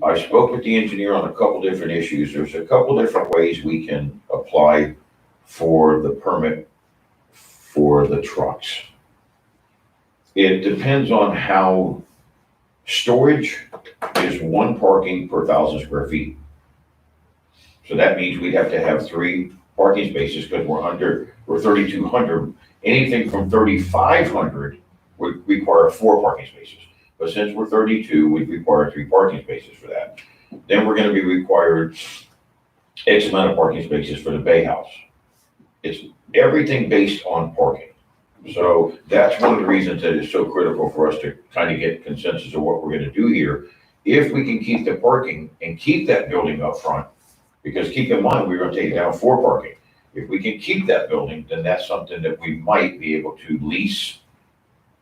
I spoke with the engineer on a couple different issues. There's a couple different ways we can apply for the permit for the trucks. It depends on how storage is one parking per 1,000 square feet. So that means we'd have to have 3 parking spaces because we're 3,200. Anything from 3,500 would require 4 parking spaces. But since we're 32, we'd require 3 parking spaces for that. Then we're gonna be required X amount of parking spaces for the bay house. It's everything based on parking. So that's one of the reasons that it's so critical for us to kind of get consensus of what we're gonna do here. If we can keep the parking and keep that building up front, because keep in mind, we're gonna take down 4 parking. If we can keep that building, then that's something that we might be able to lease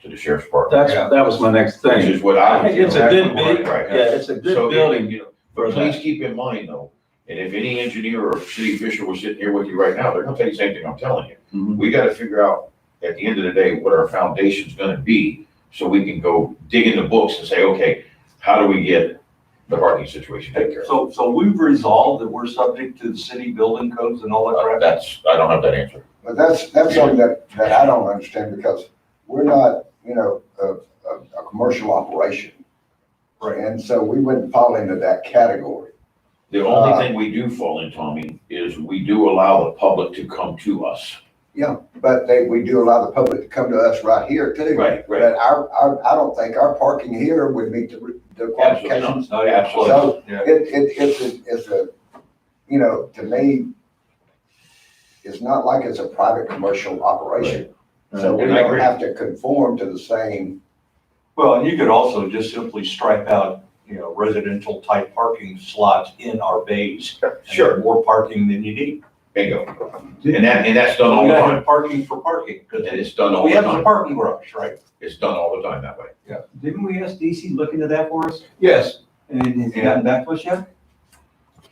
to the sheriff's department. That was my next Which thing. is what I. I think it's a good big, Right. yeah, it's a good So, building. you know, but please keep in mind though, and if any engineer or city official was sitting here with you right now, they're gonna tell you the same thing I'm telling you. Mhm. We gotta figure out at the end of the day, what our foundation's gonna be, so we can go dig in the books and say, okay, how do we get the parking situation taken care of? So we've resolved that we're subject to the city building codes and all that crap? I don't have that answer. But that's something that I don't understand because we're not, a commercial operation. Right. And so we wouldn't fall into that category. The only thing we do fall in, Tommy, is we do allow the public to come to us. Yeah, but we do allow the public to come to us right here too. Right. But I don't think our parking here would meet the qualifications. No, absolutely. So Yeah. it's a, to me, it's not like it's a private commercial operation. So we And I don't agree. have to conform to the same. Well, and you could also just simply stripe out, residential type parking slots in our bays. And Sure. have more parking than you need. Bingo. And that's done all We the gotta time. have parking for parking, And because it's done all we the have a time. parking garage, right? It's done all the time that way. Didn't we ask DC to look into that for us? yes, And has he gotten back to us yet?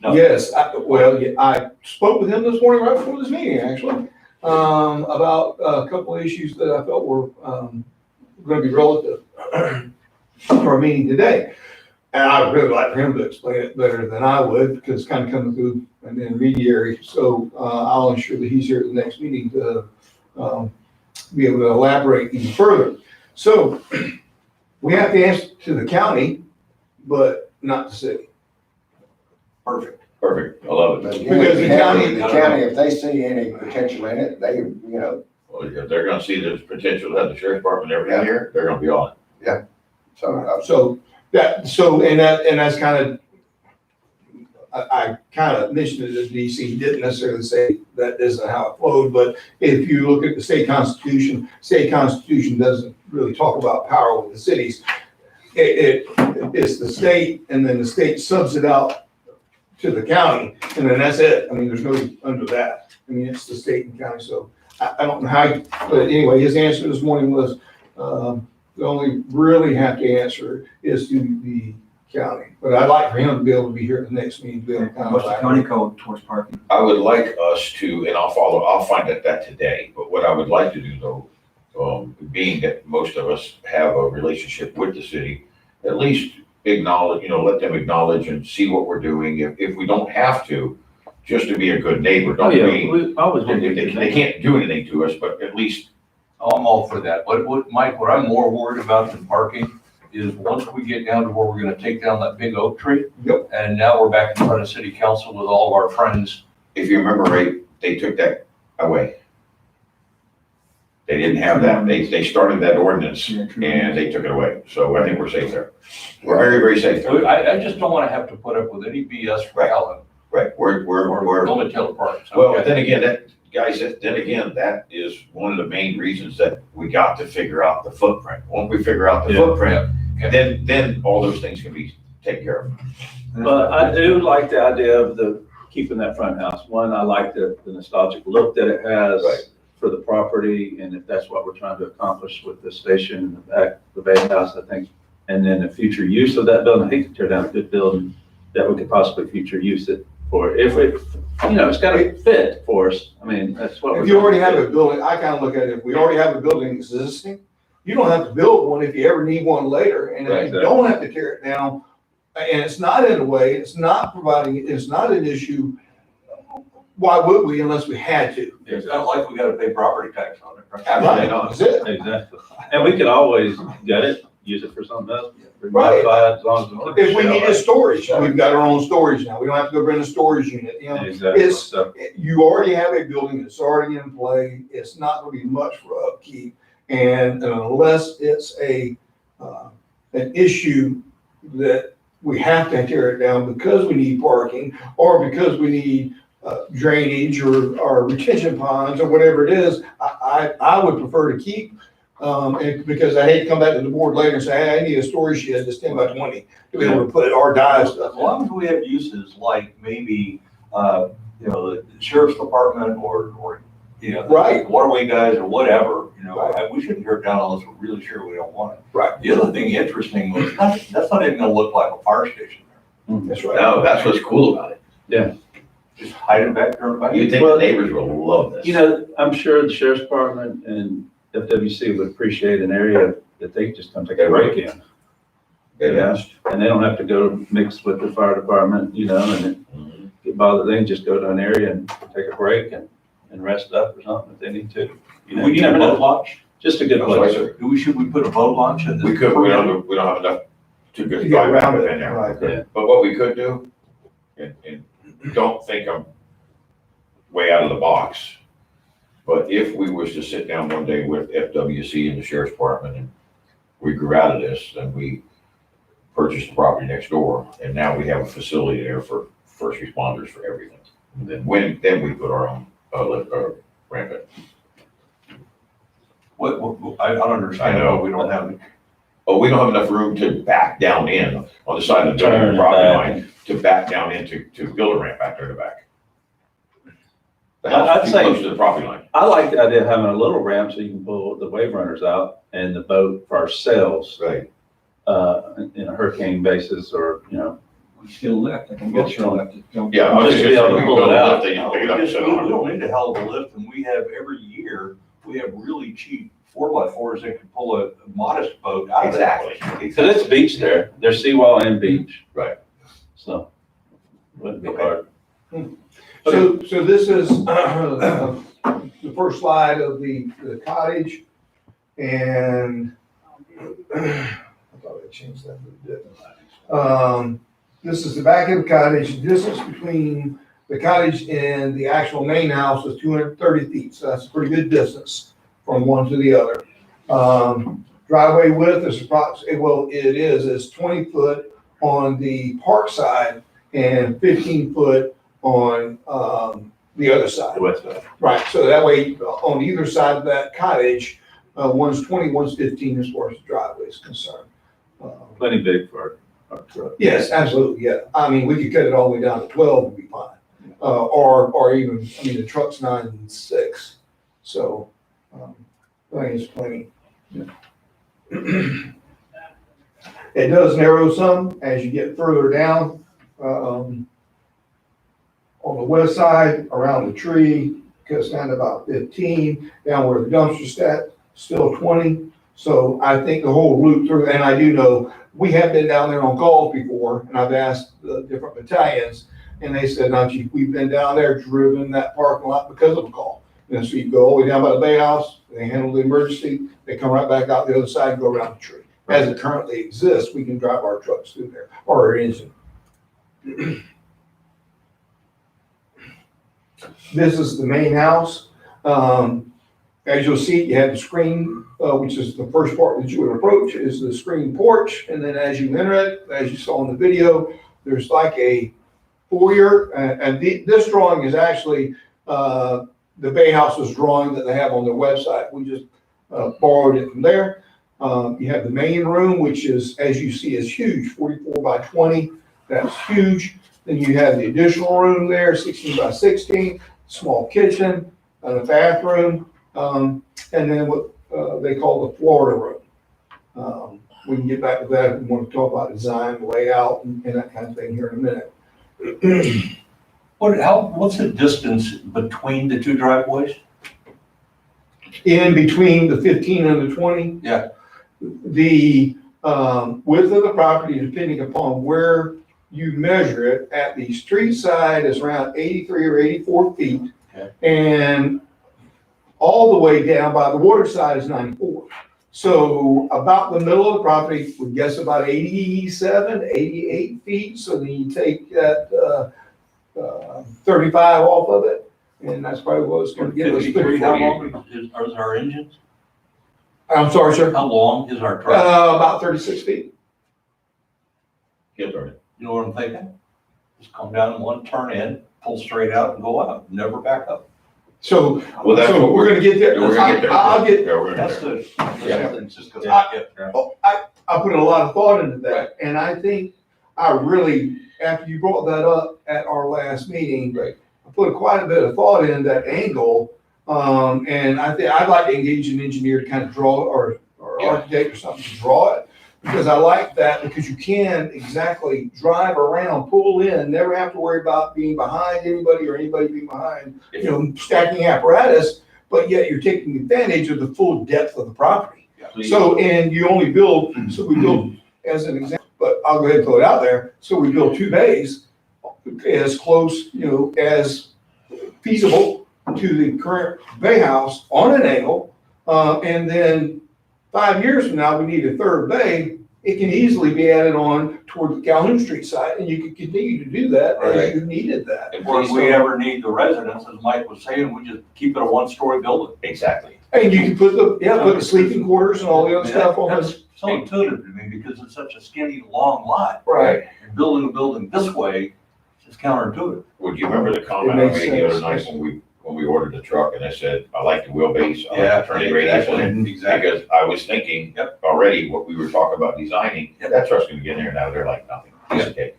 No. yes, I spoke with him this morning right before this meeting, actually, about a couple of issues that I felt were, gonna be relative to our meeting today. And I'd really like for him to explain it better than I would, because it's kind of coming through an intermediary. So, I'll ensure that he's here at the next meeting to, be able to elaborate even further. So, we have to answer to the county, but not the city. Perfect. Perfect. I love But it. again, Because the county- if they see any potential in it, they, Well, if they're gonna see there's potential to have the sheriff's department and everything here, they're gonna be on it. so, And that's kind of, I kind of mentioned it as DC, he didn't necessarily say that isn't how it flowed, but if you look at the state constitution doesn't really talk about power with the cities. It's the state, and then the state subs it out to the county, and then that's it. I mean, there's no under that. I mean, it's the state and county, so I don't know how, but anyway, his answer this morning was, the only really have to answer is to the county. But I'd like for him to be able to be here at the next meeting, to be able to kind of What's the county code towards parking? I would like us to, and I'll find out that today, but what I would like to do though, being that most of us have a relationship with the city, at least acknowledge, let them acknowledge and see what we're doing. If we don't have to, just to be a good neighbor, Oh, don't yeah, be, we always want to they, be. they can't do anything to us, but at least, I'm all for that. Mike, what I'm more worried about than parking is once we get down to where we're gonna take down that big oak tree. Yep. And now we're back in front of city council with all of our friends. if you remember right, they took that away. They didn't have that. They started that ordinance Yeah, true. and they took it away. So I think we're safe there. We're very, very safe there. I just don't wanna have to put up with any BS from Alan Right, we're, or Roman Taylor Park. well, then again, that is one of the main reasons that we got to figure out the footprint. Once we figure out the Yeah. footprint, then all those things can be taken care of. But I do like the idea of keeping that front house. One, I like the nostalgic look that it has Right. for the property, and if that's what we're trying to accomplish with the station in the back, the Bay House, I think. And then the future use of that building, I hate to tear down a good building that we could possibly future use it for. If it, it's gotta fit for us. I mean, that's what we're. If you already trying have to a building, I kind of look at it, if we already have a building existing, you don't have to build one if you ever need one later, and Right, if you don't have to tear it down, and it's not in a way, it's not an issue, why would we unless we had to? It's not like we gotta pay property tax on it, right? Absolutely not. That's it. do. Exactly. And we could always get it, use it for something else. Right. Modify it as long as we. If we needed storage, we've got our own storage now, we don't have to go rent a storage unit, Exactly. It's- So, you already have a building that's already in play, it's not gonna be much for upkeep. And unless it's an issue that we have to tear it down because we need parking, or because we need drainage or retention ponds, or whatever it is, I would prefer to keep. And because I hate to come back to the board later and say, hey, I need a storage shed that's 10 by 20 to be able to put our dive stuff As long as we have uses like maybe, the sheriff's department or, Right. waterway guys or whatever, Right. we shouldn't tear it down unless we're really sure we don't want it. Right. The other thing interesting was, that's not even gonna look like a fire station there. That's right. No, that's what's cool about it. Just hide it back there in the back. You think the neighbors will love this. I'm sure the sheriff's department and FWC would appreciate an area that they just come take a break in. They've asked. And they don't have to go mix with the fire department, and get bothered. They can just go to an area and take a break and rest up or something if they need to. We need a boat launch. Just a good That's what I place. said. Should we put a boat launch in this? We could, we don't have enough to To get get around in it, there. right. Yeah. But what we could do, and don't think I'm way out of the box, but if we was to sit down one day with FWC and the sheriff's department and we grew out of this, then we purchased the property next door, and now we have a facility there for first responders for everything. And then we put our own, ramp in. I don't understand. I know. why we don't have it. Oh, we don't have enough room to back down in on the side of the Turn property back. line to back down into, to build a ramp back there in the back. The I'd house is too say- close to the property line. I like the idea of having a little ramp so you can pull the wave runners out and the boat for ourselves, Right. in a hurricane basis or, Still left, I can get still left. Yeah, I was Just just be able gonna to say, pull we can it build a out. lift, then you pick it up and sit We on don't it. need a hell of a lift, and we have every year, we have really cheap 4x4s that can pull a modest boat out of that. Exactly. So it's beach there. There's seawall and beach. Right. So, wouldn't be Okay. hard. So this is the first slide of the cottage, and I thought I changed that, but it didn't. This is the back of the cottage. The distance between the cottage and the actual main house is 230 feet, so that's a pretty good distance from one to the other. Driveway width is it's 20 foot on the park side and 15 foot on the other side. The west side. Right, so that way, on either side of that cottage, one's 20, one's 15 as far as the driveway is concerned. Plenty big for our truck. Yes, absolutely, yeah. I mean, we could cut it all the way down to 12 and be fine. Or even, the truck's 9.6, so, I think it's plenty. It does narrow some as you get further down, on the west side, around the tree, goes down to about 15, down where the dumpster's at, still 20. So I think the whole loop through, and I do know, we have been down there on calls before, and I've asked the different battalions, and they said, no, chief, we've been down there, driven that parking lot because of a call. And so you go all the way down by the Bay House, they handle the emergency, they come right back out the other side and go around the tree. As it currently exists, we can drive our trucks through there, or our engine. This is the main house. As you'll see, you have the screen, which is the first part that you would approach, is the screen porch. And then as you enter it, as you saw in the video, there's like a foyer. This drawing is actually the Bay House's drawing that they have on their website. We just borrowed it from there. You have the main room, which is, as you see, is huge, 44 by 20. That's huge. Then you have the additional room there, 16 by 16, small kitchen, and a bathroom. And then what they call the Florida room. We can get back to that if we want to talk about design, layout, and that kind of thing here in a minute. What's the distance between the two driveways? In between the 15 and the 20? Yeah. The width of the property, depending upon where you measure it, at the street side is around 83 or 84 feet. Okay. And all the way down by the water side is 94. So about the middle of the property, we guess about 87, 88 feet. So then you take that 35 off of it, and that's probably what it's going to get us. 53, how long is our engines? I'm sorry, sir. How long is our truck? About 36 feet. He'll turn it. You know what I'm thinking? Just come down in one, turn in, pull straight out and go out, never back up. So, Well, that's so what we're gonna get there. We're gonna get there. I'll get, Yeah, we're gonna That's get there. the, Yeah. it's just 'cause I put a lot of thought into that, and I think I really, after you brought that up at our last meeting, Right. I put quite a bit of thought in that angle. And I think I'd like to engage an engineer to kind of draw, or Yeah. architect or something to draw it. Because I like that, because you can exactly drive around, pull in, never have to worry about being behind anybody or anybody being behind, stacking apparatus, but yet you're taking advantage of the full depth of the property. So, and you only build, so we build, as an example, but I'll go ahead and throw it out there. So we build 2 bays as close, as feasible to the current bay house on an angle. And then 5 years from now, we need a 3rd bay. It can easily be added on toward the Calhoun Street side, and you can continue to do that as Right. you needed that. Or if we ever need the residents, as Mike was saying, we just keep it a 1-story building. Exactly. And you can put put the sleeping quarters and all the other stuff on this. That's so intuitive to me because it's such a skinny, long lot. Right. And building a building this way is counterintuitive. Would you remember the comment I It makes made the other sense. night when we ordered the truck and I said, I like the wheelbase, I Yeah, like the turning radius. exactly. Because I was thinking already what we were talking about designing, Yep. that truck's gonna get in there now, they're like nothing. Piece of cake.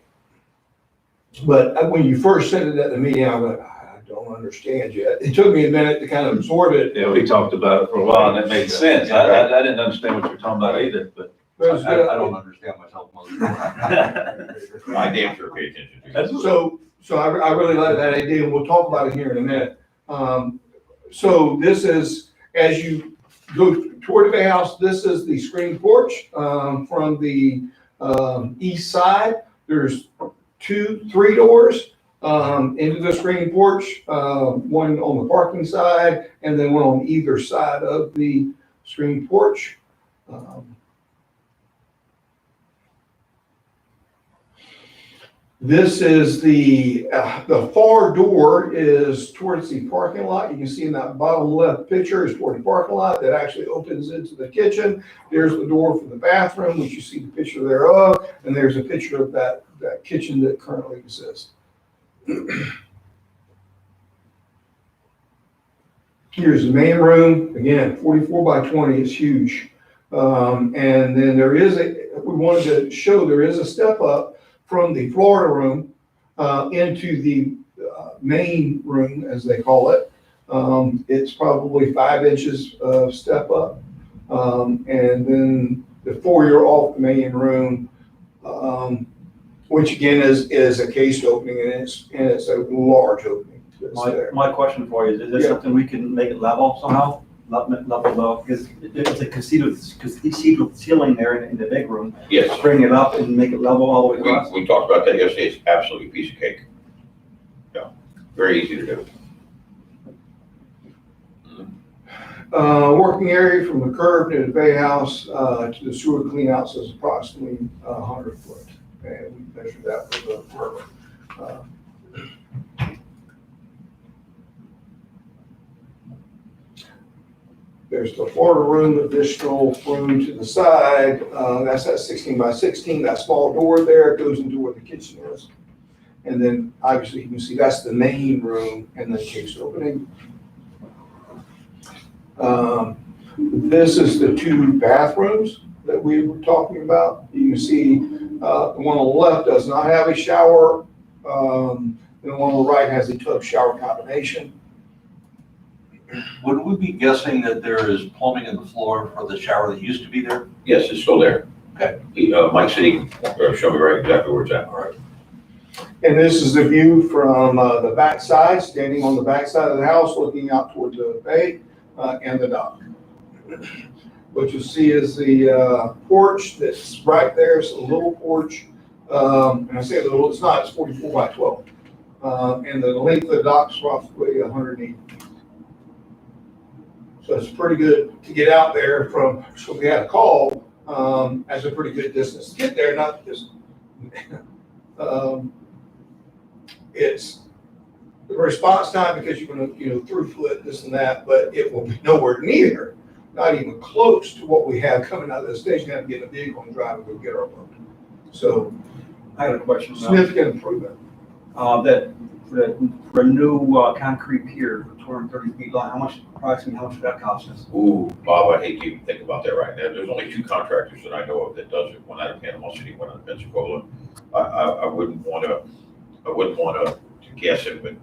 But when you first said it at the meeting, I went, I don't understand yet. It took me a minute to kind of absorb it. Yeah, we talked about it for a while and it made sense. I didn't understand what you were talking about either, but. But it was I good. don't understand myself most of the time. I damn sure pay attention to it. So I really like that idea, and we'll talk about it here in a minute. So this is, as you go toward the Bay House, this is the screen porch, from the, east side. There's 3 doors, into the screen porch, one on the parking side, and then one on either side of the screen porch. This is the far door is towards the parking lot. You can see in that bottom left picture is toward the parking lot that actually opens into the kitchen. There's the door for the bathroom, which you see the picture thereof, and there's a picture of that kitchen that currently exists. Here's the main room. Again, 44 by 20 is huge. And then we wanted to show there is a step up from the Florida room into the main room, as they call it. It's probably 5 inches of step up. And then the foyer off the main room, which again is a cased opening, and it's a large opening. that's there. My question for you is this Yeah. something we can make it level somehow? leveled off, because it's a cathedral ceiling there in the big room. Yes, Bring it up and make it level all the way across. we talked about that yesterday. It's absolutely a piece of cake. Yeah, very easy to do. Working area from the curb near the Bay House, to the sewer cleanouts is approximately 100 foot. And we measured that with the curb. There's the Florida room, additional room to the side, that's that 16 by 16, that small door there goes into where the kitchen is. And then obviously you can see that's the main room and the case opening. This is the 2 bathrooms that we were talking about. You can see, the one on the left does not have a shower. And the one on the right has a tub shower combination. Would we be guessing that there is plumbing in the floor for the shower that used to be there? Yes, it's still there. Okay. Mike said he can show me right exactly where it's at. All right. And this is the view from the back side, standing on the back side of the house, looking out toward the bay and the dock. What you'll see is the porch that's right there. It's a little porch. And I say a little, it's not, it's 44 by 12. And the length of the dock's roughly 180 feet. So it's pretty good to get out there from, so we had a call, as a pretty good distance to get there, not just, it's the response time because you're gonna, throughput this and that, but it will be nowhere near, not even close to what we have coming out of the station, have to get in a vehicle and drive and go get our boat. So I got a question. significant improvement. For a new concrete pier for 230 feet long, approximately how much would that cost us? Ooh, Bob, I hate to even think about that right now. There's only 2 contractors that I know of that does it, one out of Panama City, one out of Pensacola. I wouldn't wanna to guess it, but,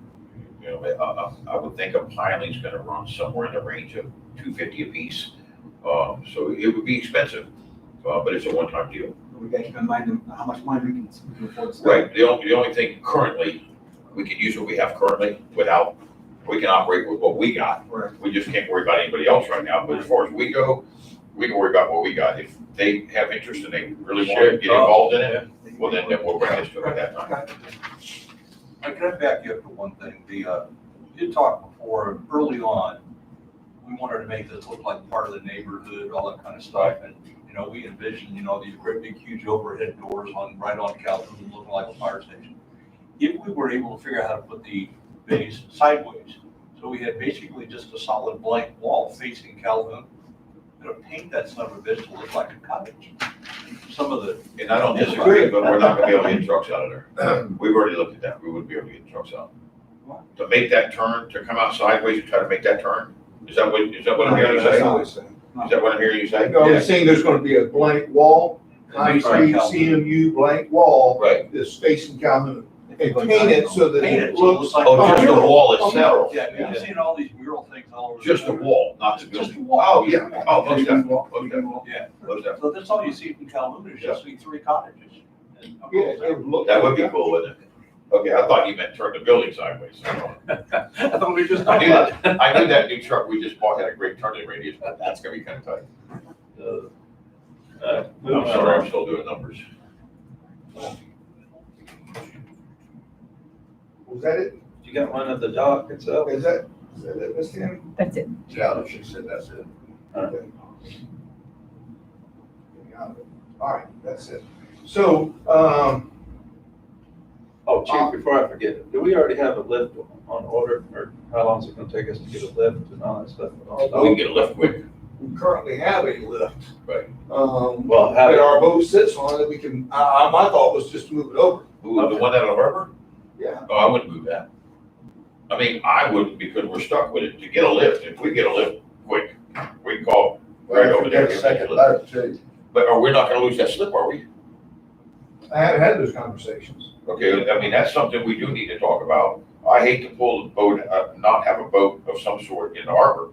I would think a piling's gonna run somewhere in the range of $250 a piece. So it would be expensive, but it's a one-time deal. We got to keep in mind how much money we can afford to spend. Right, the only thing currently, we can use what we have currently we can operate with what we got. Right. We just can't worry about anybody else right now, but as far as we go, we can worry about what we got. If they have interest and they really want to get involved in it, well, then we'll bring this to it at that time. I can back you up to one thing. You did talk before, early on, we wanted to make this look like part of the neighborhood, all that kind of stuff. And, we envisioned, these great big huge overhead doors right on Calhoun looking like a fire station. If we were able to figure out how to put the bays sideways, so we had basically just a solid blank wall facing Calhoun, paint that son of a bitch to look like a cottage. Some of the. And I don't disagree, but we're not gonna be able to get trucks out of there. We've already looked at that. We wouldn't be able to get trucks out. To make that turn, to come out sideways and try to make that turn? Is that what I'm hearing you say? That's not what I'm saying. Is that what I'm hearing you say? No, I'm saying there's gonna be a blank wall, concrete CMU blank wall Right. that's facing Calhoun. And paint it so that Paint it it so it looks looks like. Oh, just the mural. wall itself? Yeah, you've seen all these mural things all over. Just a wall, not the Just a building? wall. Oh, yeah. Oh, most definitely. Most definitely. Yeah, Most definitely. so that's all you see from Calhoun is just these 3 cottages. And- Yeah, it would look. That would be cool, wouldn't it? Okay, I thought you meant turn the building sideways. I thought we just. I knew that new truck we just bought had a great turning radius, but that's gonna be kind of tight. I'm sorry, I'm still doing numbers. Was that it? You got one at the dock itself? Is that it, Ms. Tammy? That's it. Yeah, she said that's it. Okay. All right, that's it. So, Oh, Chief, before I forget, do we already have a lift on order, or how long is it gonna take us to get a lift and all that stuff? We can get a lift quick. we currently have a lift. Right. Well, have That it, our boat sits on, that we can, my thought was just to move it over. Ooh, the one out of Harbor? Yeah. Oh, I wouldn't move that. I mean, I wouldn't because we're stuck with it. To get a lift, if we get a lift quick, we can call right over there. Get a second letter too. But we're not gonna lose that slip, are we? I haven't had those conversations. Okay, I mean, that's something we do need to talk about. I hate to pull the boat, not have a boat of some sort in the harbor.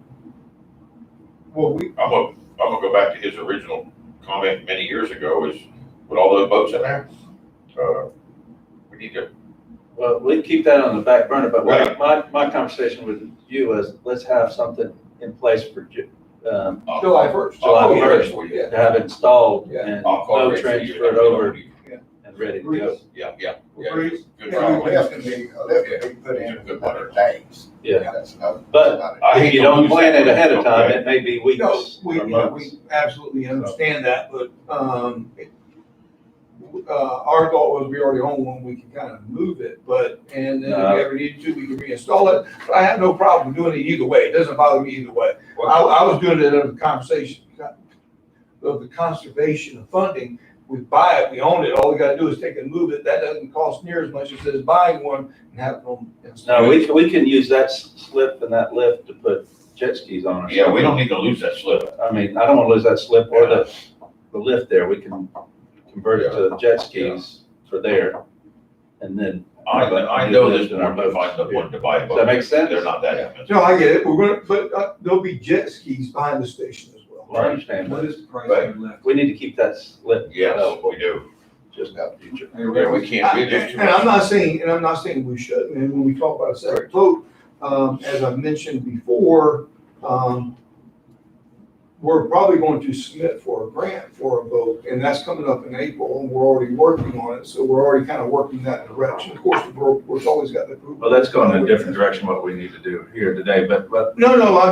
Well, I'm gonna go back to his original comment many years ago is with all those boats in there. We need to, well, we can keep that on the back burner, but Right. my conversation with you is, let's have something in place for July 1st. July I'll call 1st. for you. to have installed Yeah. and I'll call boat Rick for you. transferred over and ready to go. Yeah, yeah. Agreed. Good Yeah, try. we Lift can be put in Good another days. Yeah. That's another. But I hate if you to don't lose plan that it ahead of one, time, okay. it may be weeks No, we, or yeah, months. we absolutely understand that, but, our thought was we already own one, we can kind of move it, but, and then if No. we ever needed to, we can reinstall it. But I have no problem doing it either way, it doesn't bother me either way. I was doing it in the conversation of the conservation of funding. We buy it, we own it, all we gotta do is take and move it, that doesn't cost near as much as it is buying one and having them. No, we can use that slip and that lift to put jet skis on. or Yeah, we something. don't need to lose that slip. I mean, I don't wanna lose that slip or the lift there. We can convert it to jet skis for there. And then, I know this board to find the one to buy. Does that make sense? They're not that expensive. No, I get it, we're gonna, but, there'll be jet skis behind the station as well. well, I understand, What but is the price Right. of the lift? we need to keep that slip Yes, available we do. just in the future. Yeah, we can't, we just too And I'm much. not saying we shouldn't, and when we talk about a separate vote, as I mentioned before, we're probably going to submit for a grant for a vote, and that's coming up in April, and we're already working on it, so we're already kind of working that direction. Of course, we're always got the approval. Well, that's going in a different direction, what we need to do here today, but No,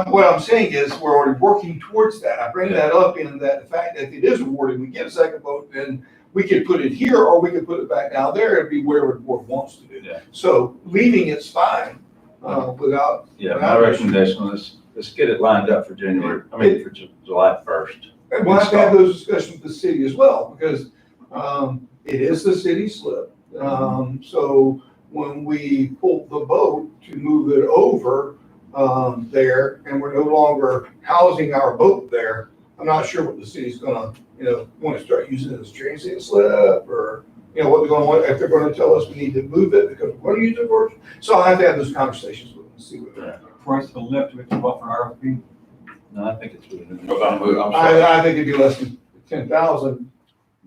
what I'm saying is, we're already working towards that. I bring that up in that the fact that if it is awarded, we get a second vote, then we could put it here, or we could put it back down there, it'd be wherever the board wants to do. Yeah. So leaving it's fine, without. yeah, my recommendation is, let's get it lined up for July 1st. And we'll have to have those discussions with the city as well, because, it is the city slip. So when we pull the boat to move it over, there, and we're no longer housing our boat there, I'm not sure what the city's gonna, want to start using it as a transient slip, or, what they're gonna want, if they're gonna tell us we need to move it because we're gonna use it for. So I'll have to have those conversations with them and see what they're at. Price of the lift, we have to go out for RFP. No, I think it's within. I'm sorry, I think it'd be less than 10,000.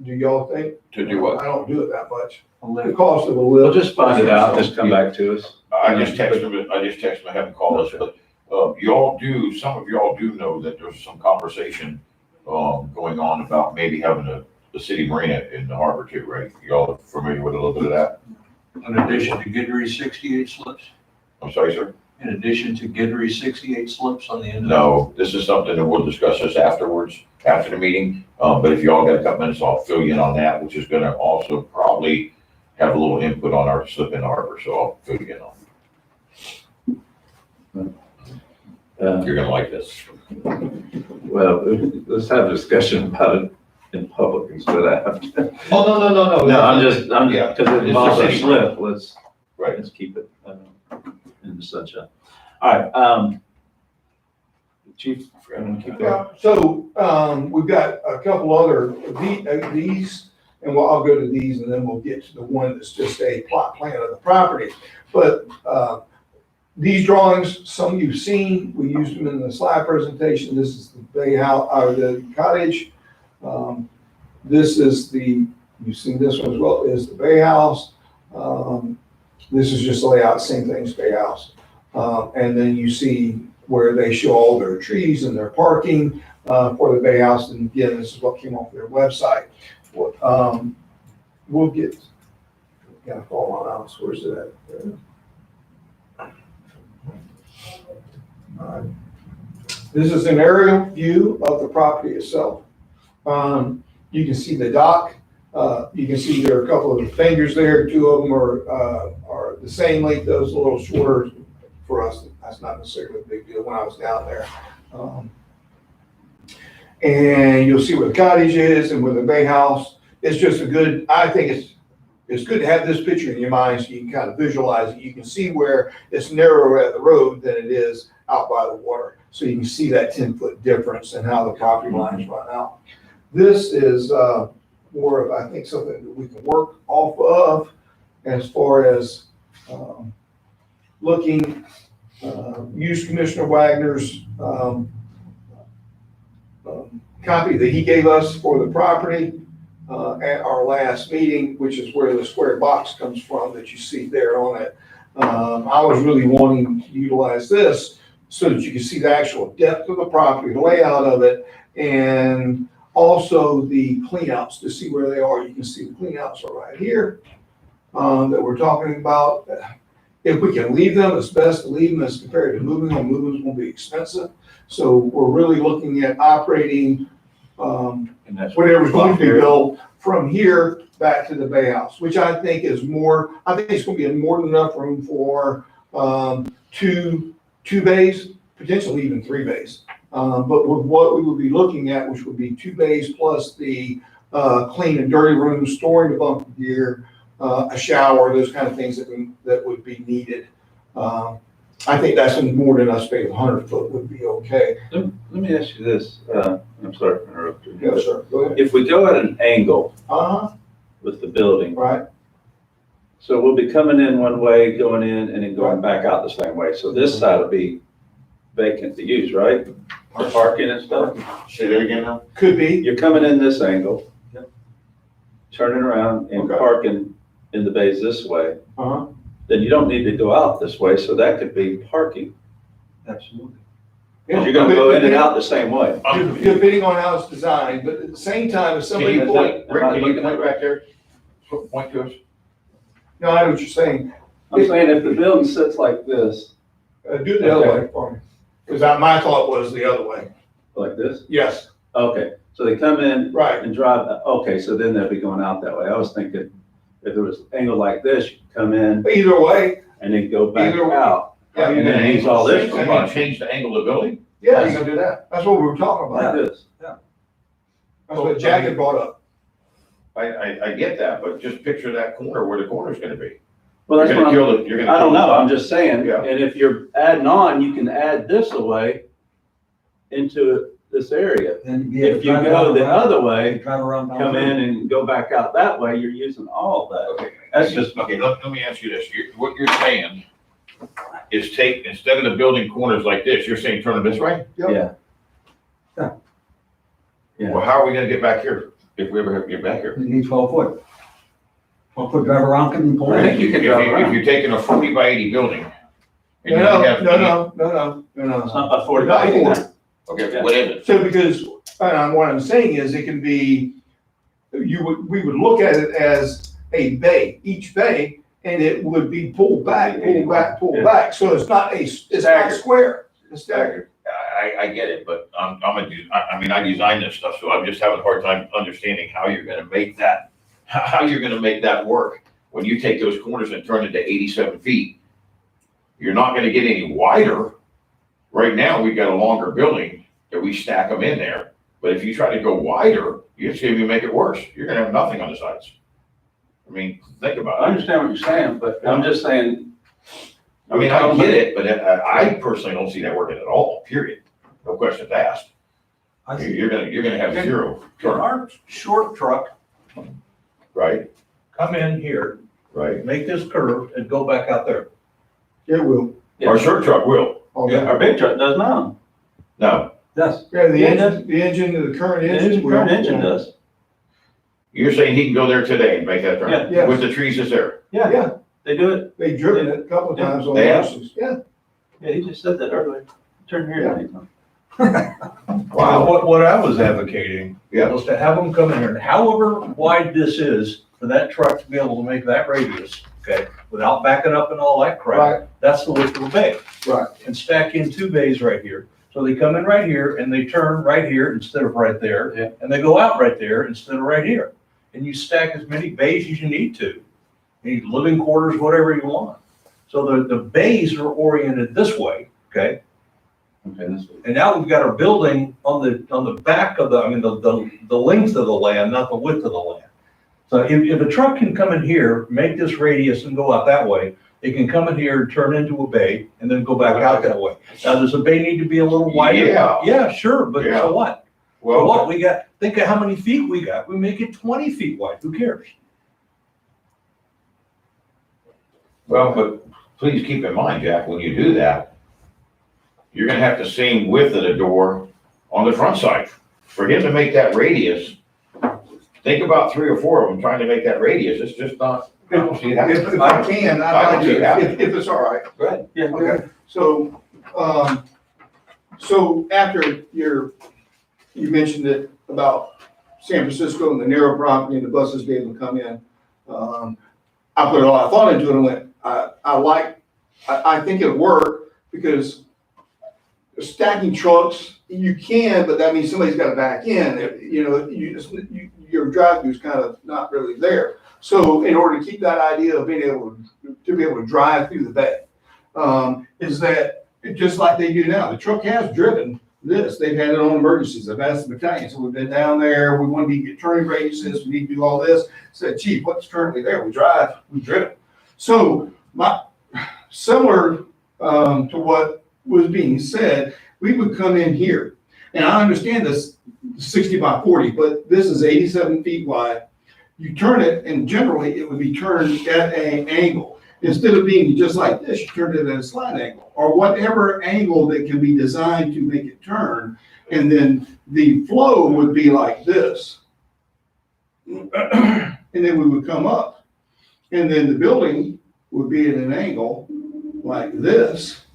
Do y'all think? to do what? I don't do it that much. A The lift. cost of a We'll lift. just find it out, just come back to us. I just texted them, I haven't called us, but, some of y'all do know that there's some conversation, going on about maybe having a city marina in the harbor too, right? Y'all familiar with a little bit of that? In addition to Gidry 68 slips, I'm sorry, sir? in addition to Gidry 68 slips on the end of. No, this is something that we'll discuss this afterwards, after the meeting. But if y'all got a couple minutes, I'll fill you in on that, which is gonna also probably have a little input on our slip in the harbor, so I'll fill you in on it. You're gonna like this. Well, let's have a discussion about it in public instead of. Oh, no. No, I'm Yeah. just, because it It's involves the a city. slip, let's Right. keep it in the sunshine. All right, Chief, keep going. Yeah, so, we've got a couple other, these, and I'll go to these, and then we'll get to the one that's just a plot plan of the property. But, these drawings, some you've seen, we used them in the slide presentation. This is the bay house, or the cottage. This is you've seen this one as well, is the bay house. This is just the layout, same thing as bay house. And then you see where they show all their trees and their parking, for the bay house. And again, this is what came off their website. We'll get, gotta fall on house, where's it at? Alright. This is an aerial view of the property itself. You can see the dock. You can see there are a couple of fingers there. Two of them are the same length, those a little shorter for us. That's not necessarily a big deal when I was down there. And you'll see where the cottage is and where the bay house. It's just I think it's good to have this picture in your mind so you can kind of visualize it. You can see where it's narrower at the road than it is out by the water. So you can see that 10-foot difference and how the property lines run out. This is more of, I think, something that we can work off of as far as looking, use Commissioner Wagner's copy that he gave us for the property at our last meeting, which is where the square box comes from that you see there on it. I was really wanting to utilize this so that you can see the actual depth of the property, the layout of it, and also the cleanouts to see where they are. You can see the cleanouts are right here, that we're talking about. If we can leave them, it's best to leave them as compared to moving them. Moving's gonna be expensive. So we're really looking at operating, And that's whatever's going to be here. built from here back to the Bay House, which I think is more, I think it's gonna be more than enough room for, two bays, potentially even 3 bays. But with what we would be looking at, which would be 2 bays plus the, clean and dirty rooms, storing the bunker gear, a shower, those kind of things that would be needed. I think that's more than us paying 100 foot would be okay. Let me ask you this, I'm sorry for interrupting. Yes, sir, go ahead. If we go at an angle Uh-huh, with the building, right, so we'll be coming in one way, going in, and then going back out the same way. So this side will be vacant to use, right? For parking and stuff. Say that again now? could be, You're coming in this angle, turning around and Okay. parking in the bays this way. uh-huh. Then you don't need to go out this way, so that could be parking. Absolutely. Because you're gonna go in and out the same way. Depending on how it's designed, but at the same time, if Can somebody you point, point, Rick, can you point back there? Point to us. no, I know what you're saying, I'm saying if the building sits like this, do it the other way for me. Because my thought was the other way. like this, Yes, okay, so they come in right, and drive, okay, so then they'll be going out that way. I was thinking if it was angled like this, you come in either way, and then go back Either way. out. yeah, And then use all this for Can you parking, change the angle of the building? yeah, you can do that. That's what we were talking like about. this. That's what Jack had brought up. I get that, but just picture that corner where the corner's gonna be. Well, that's You're what gonna I'm, kill it, you're gonna. I don't kill know, the- I'm just saying, Yeah. and if you're adding on, you can add this away into this area. And If you go the other way, Drive around. come in and go back out that way, you're using all of that. Okay, That's just, okay, let me ask you this, what you're saying is take, instead of the building corners like this, you're saying turn it this way? yeah. Yeah. Well, how are we gonna get back here, if we ever have to get back here? You need 12 foot. 12 foot drive around, can you pull I in? think you can drive If around. you're taking a 40 by 80 building. and you No, only have- no. It's not a 40 Not by 80 40. now. Okay, what is it? So because, what I'm saying is it can be, we would look at it as a bay, each bay, and it would be pulled back, pulled back, pulled Yeah. back. So it's not it's not Staggered. square, it's staggered. I get it, but I mean, I designed this stuff, so I'm just having a hard time understanding how you're gonna make that, how you're gonna make that work. When you take those corners and turn it to 87 feet, you're not gonna get any wider. Right now, we've got a longer building that we stack them in there, but if you try to go wider, you're just gonna make it worse. You're gonna have nothing on the sides. I mean, think I about it. understand what you're saying, but I'm just saying. I mean, I get it, but I personally don't see that working at all, period. No questions asked. I see. You're gonna have zero Can turn, our short truck right? come in here, Right. make this curve and go back out there? It will. Our short truck will. Oh, Yeah. yeah. Our big truck does now. No, Yes. Yeah, the Yeah, engine, the current The engine will. current engine does. you're saying he can go there today and make that turn? Yeah. Yes. With the trees that's there? Yeah, They do it. they've driven it a couple of times on They have? horses. Yeah. Yeah, he just said that earlier. Turn here anytime. What I was advocating Yeah. was to have them come in here, and however wide this is, for that truck to be able to make that radius, okay, without backing up and all that Right. crap, that's the width of the bay. Right. And stack in 2 bays right here. So they come in right here and they turn right here instead of right there. Yeah. And they go out right there instead of right here. And you stack as many bays as you need to. You need living quarters, whatever you want. So the bays are oriented this way, okay? Okay, this way. And now we've got our building on the back of the length of the land, not the width of the land. So if a truck can come in here, make this radius and go out that way, it can come in here and turn into a bay and then go back out that way. Now, does the bay need to be a little wider? Yeah. Yeah, sure, but Yeah. so what? So what? Well, We got, think of how many feet we got. We make it 20 feet wide. Who cares? but please keep in mind, Jack, when you do that, you're gonna have the same width of the door on the front side. For him to make that radius, think about 3 or 4 of them trying to make that radius, it's just not, I don't see it happening. If I can, I I'd can like see to, that. if it's all right. Go ahead. Yeah, go ahead. Okay, so, So after you mentioned it about San Francisco and the narrow property and the buses being able to come in. I put a lot of thought into it and went, I think it'll work because stacking trucks, you can, but that means somebody's got to back in. Your drive-through's kind of not really there. So in order to keep that idea of being able to drive through the bay, is that just like they do now, the truck has driven this, they've had it on emergencies, I've asked the battalion, so we've been down there, we want to get turning radiuses, we need to do all this. Said, Chief, what's currently there? We've driven. So similar to what was being said, we would come in here, and I understand this 60 by 40, but this is 87 feet wide. You turn it, and generally it would be turned at an angle. Instead of being just like this, you turn it at a slight angle, or whatever angle that can be designed to make it turn. And then the flow would be like this. And then we would come up. And then the building would be at an angle like this.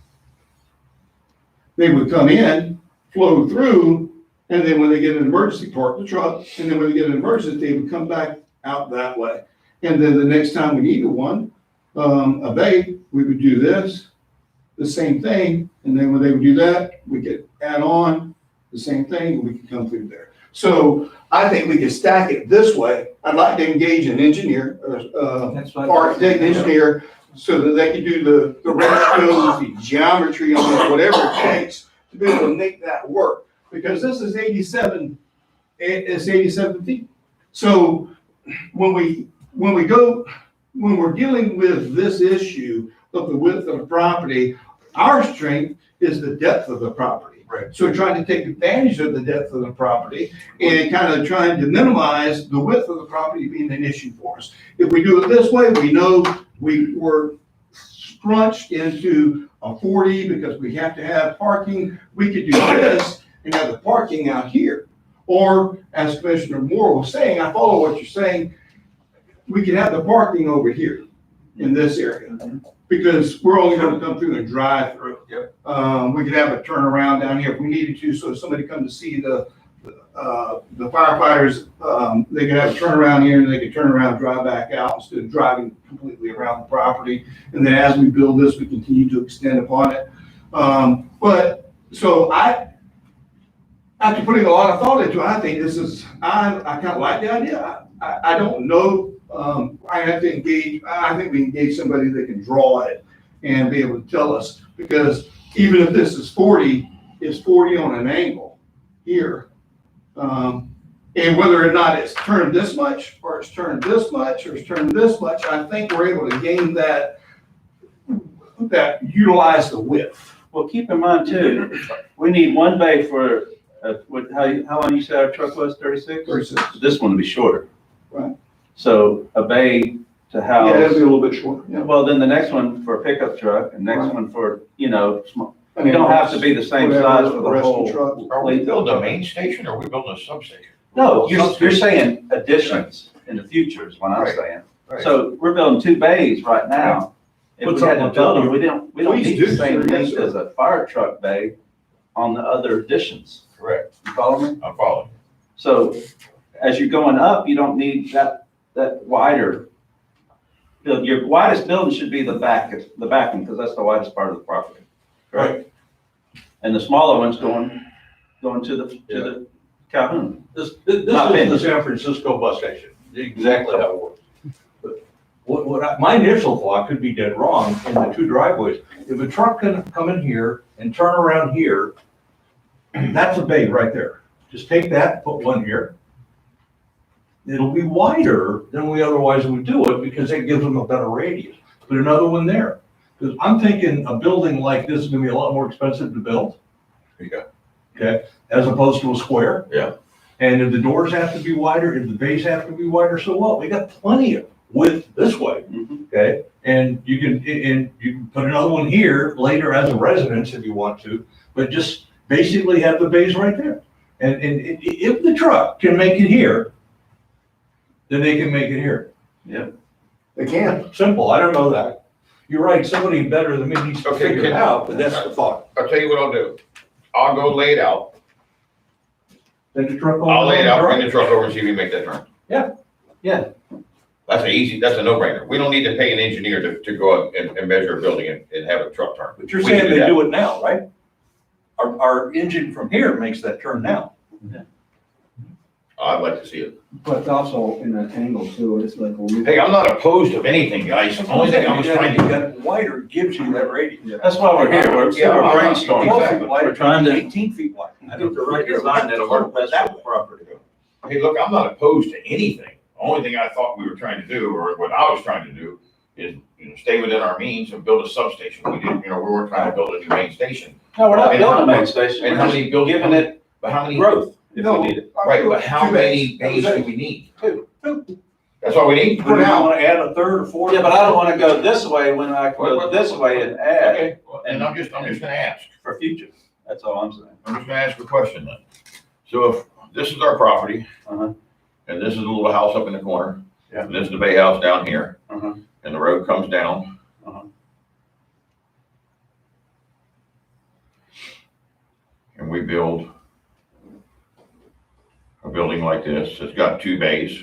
They would come in, flow through, and then when they get an emergency, park the truck. And then when they get an emergency, they would come back out that way. And then the next time we needed one, a bay, we would do this, the same thing, and then when they would do that, we could add on the same thing, and we could come through there. So I think we could stack it this way. I'd like to engage an engineer, architect, engineer, so that they can do the ratios, the geometry on it, whatever it takes to be able to make that work. Because this is 87 feet. So when we're dealing with this issue of the width of the property, our strength is the depth of the property. Right. So we're trying to take advantage of the depth of the property and kind of trying to minimize the width of the property being an issue for us. If we do it this way, we know we're scrunched into a 40 because we have to have parking. We could do this and have the parking out here. Or as Commissioner Moore was saying, I follow what you're saying, we can have the parking over here in this area because we're only going to come through and drive through. Yep. We could have a turnaround down here if we needed to. So if somebody come to see the firefighters, they could have a turnaround here and they could turn around, drive back out instead of driving completely around the property. And then as we build this, we continue to extend upon it. But so after putting a lot of thought into it, I think I kind of like the idea. I don't know. I have to engage, I think we engage somebody that can draw it and be able to tell us, because even if this is 40, it's 40 on an angle here. And whether or not it's turned this much, or it's turned this much, or it's turned this much, I think we're able to gain that utilize the width. Well, keep in mind too, we need one bay for, how long you said our truck was, 36? 36. This one will be shorter. Right. So a bay to house. Yeah, it'll be a little bit shorter. Yeah. Well, then the next one for a pickup truck, and next Right. one for, small. And You don't have to be the same whatever size for the rest of whole. the truck. Are we building a main station or are we building a substation? No, you're saying additions in the future is what I'm Right. saying. Right. So we're building 2 bays right now. If What's we had up to on build top? them, we don't Please need do, the same sir. Yes, length sir. as a fire truck bay on the other additions. Correct. You follow me? I'm following. So as you're going up, you don't need that wider. Your widest building should be the back end, because that's the widest part of the property. Correct? And the smaller one's going to the Calhoun. This Not is the finished. San Francisco bus station, exactly how it works. But my initial thought could be dead wrong in the 2 driveways. If a truck can come in here and turn around here, that's a bay right there. Just take that, put one here. It'll be wider than we otherwise would do it because it gives them a better radius. Put another one there. Because I'm thinking a building like this is gonna be a lot more expensive to build. Yeah. Okay, as opposed to a square. Yeah. And if the doors have to be wider, if the bays have to be wider, so what? We got plenty of width this way, Mhm. okay? And you can put another one here later as a residence if you want to, but just basically have the bays right there. And if the truck can make it here, then they can make it here. They can. Simple, I don't know that. You're right, somebody better than me needs to Okay, figure it out, but that's the thought. I'll tell you what I'll do. I'll go lay it out. Take the truck over. I'll lay it out, bring the truck over and see if we can make that turn. Yeah. That's a no-brainer. We don't need to pay an engineer to go up and measure a building and have a truck turn. But you're We can saying do they that. do it now, right? Our engine from here makes that turn now. I'd like to see it. But it's also in an angle too, it's like. Hey, I'm not opposed to anything, guys. The only thing I was trying to. That wider gives you that radius. That's why we're here. We're Yeah, brainstorming. exactly. We're trying to 18 feet wide. get the right design that'll work best for the property. Hey, look, I'm not opposed to anything. The only thing I thought we were trying to do, or what I was trying to do, is, stay within our means and build a substation. We didn't, we weren't trying to build a new main station. No, we're not And building a how- main station. And We're how just many buildings, giving it but how many, growth if we No. need it. right, but how 2 many bays That was do it. we need? Two. That's all we need? Do you want to add a third or fourth? Yeah, but I don't want to go this way when I can go this way and add Okay, and I'm just gonna ask. for future. That's all I'm saying. I'm just gonna ask a question then. So if this is our property, Uh-huh. and this is the little house up in the corner, Yeah. and this is the bay house down here, Uh-huh. and the road comes down. Uh-huh. And we build a building like this. It's got 2 bays,